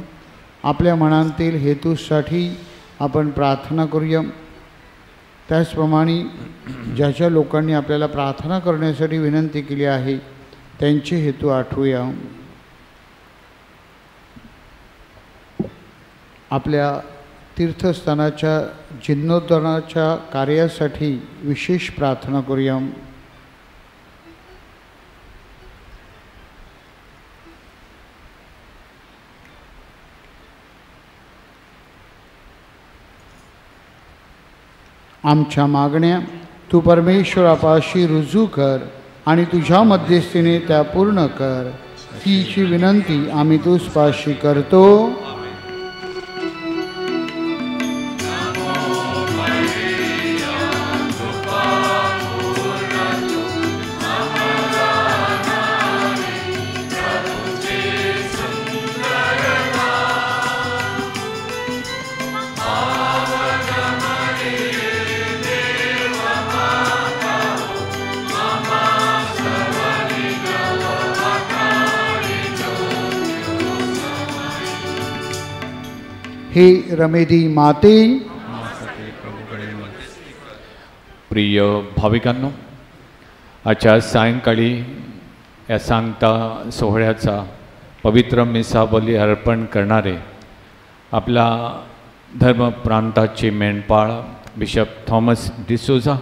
आपल्या मनातील हेतूसाठी आपण प्रार्थना करूया. त्याचप्रमाणे ज्याच्या लोकांनी आपल्याला प्रार्थना करण्यासाठी विनंती केली आहे त्यांचे हेतू आठवूया. आपल्या तीर्थस्थानाच्या जीर्णोद्धाराच्या कार्यासाठी विशेष प्रार्थना करूया. आमच्या मागण्या तू परमेश्वरापाशी रुजू कर आणि तुझ्या मध्यस्थीने त्या पूर्ण कर, हीची विनंती आम्ही तुझपाशी करतो. हे रमेदी माते,
प्रिय भाविकांनो, आजच्या सायंकाळी या सांगता सोहळ्याचा पवित्र मिसाबली अर्पण करणारे आपला धर्म प्रांताचे मेंढपाळ बिशप थॉमस डिसोजा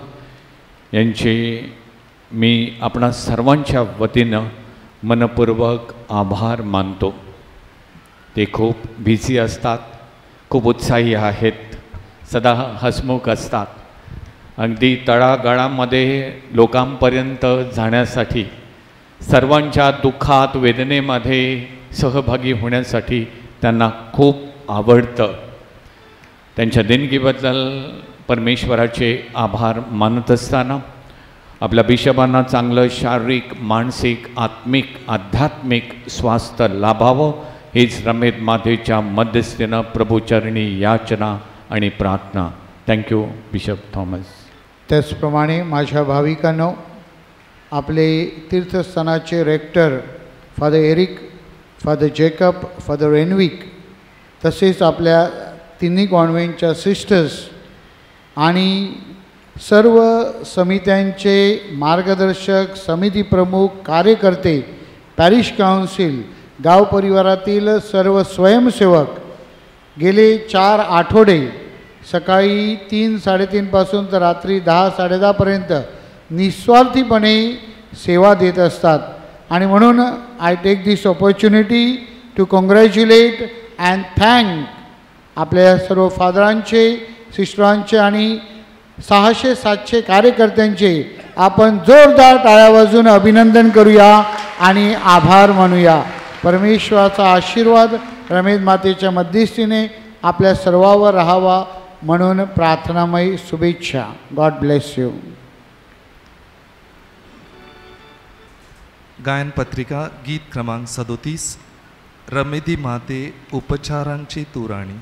यांचे मी आपणा सर्वांच्या वतीनं मनपूर्वक आभार मानतो. ते खूप बिझी असतात, खूप उत्साही आहेत, सदा हसमुख असतात. अगदी तळागाळामध्ये लोकांपर्यंत जाण्यासाठी, सर्वांच्या दुःखात वेदनेमध्ये सहभागी होण्यासाठी त्यांना खूप आवडतं. त्यांच्या देणगीबद्दल परमेश्वराचे आभार मानत असताना आपल्या बिशपांना चांगलं शारीरिक, मानसिक, आत्मिक, आध्यात्मिक स्वास्थ्य लाभावं हीच रमेद मातेच्या मध्यस्थीनं प्रभुचरणी याचना आणि प्रार्थना. Thank you bishop Thomas.
त्याचप्रमाणे माझ्या भाविकांनो, आपले तीर्थस्थानाचे rector father Eric, father Jacob, father Renwick, तसेच आपल्या तिन्ही कॉन्व्हेंटच्या सिस्टर्स आणि सर्व समित्यांचे मार्गदर्शक, समिती प्रमुख, कार्यकर्ते, पॅरिश काउन्सिल, गाव परिवारातील सर्व स्वयंसेवक गेले 4 आठवडे सकाळी 3-3:30 पासून तर रात्री 10-10:30 पर्यंत निस्वार्थीपणे सेवा देत असतात. आणि म्हणून I take this opportunity to congratulate and thank आपल्या सर्व फादरांचे, सिस्टरांचे आणि 600-700 कार्यकर्त्यांचे आपण जोरदार टाळ्या वाजवून अभिनंदन करूया आणि आभार मानूया. परमेश्वराचा आशीर्वाद रमेद मातेच्या मध्यस्थीने आपल्या सर्वावर राहावा म्हणून प्रार्थनामय शुभेच्छा. God bless you.
गायन पत्रिका गीत क्रमांक 37 रमेदी माते उपचारांची तुराणी.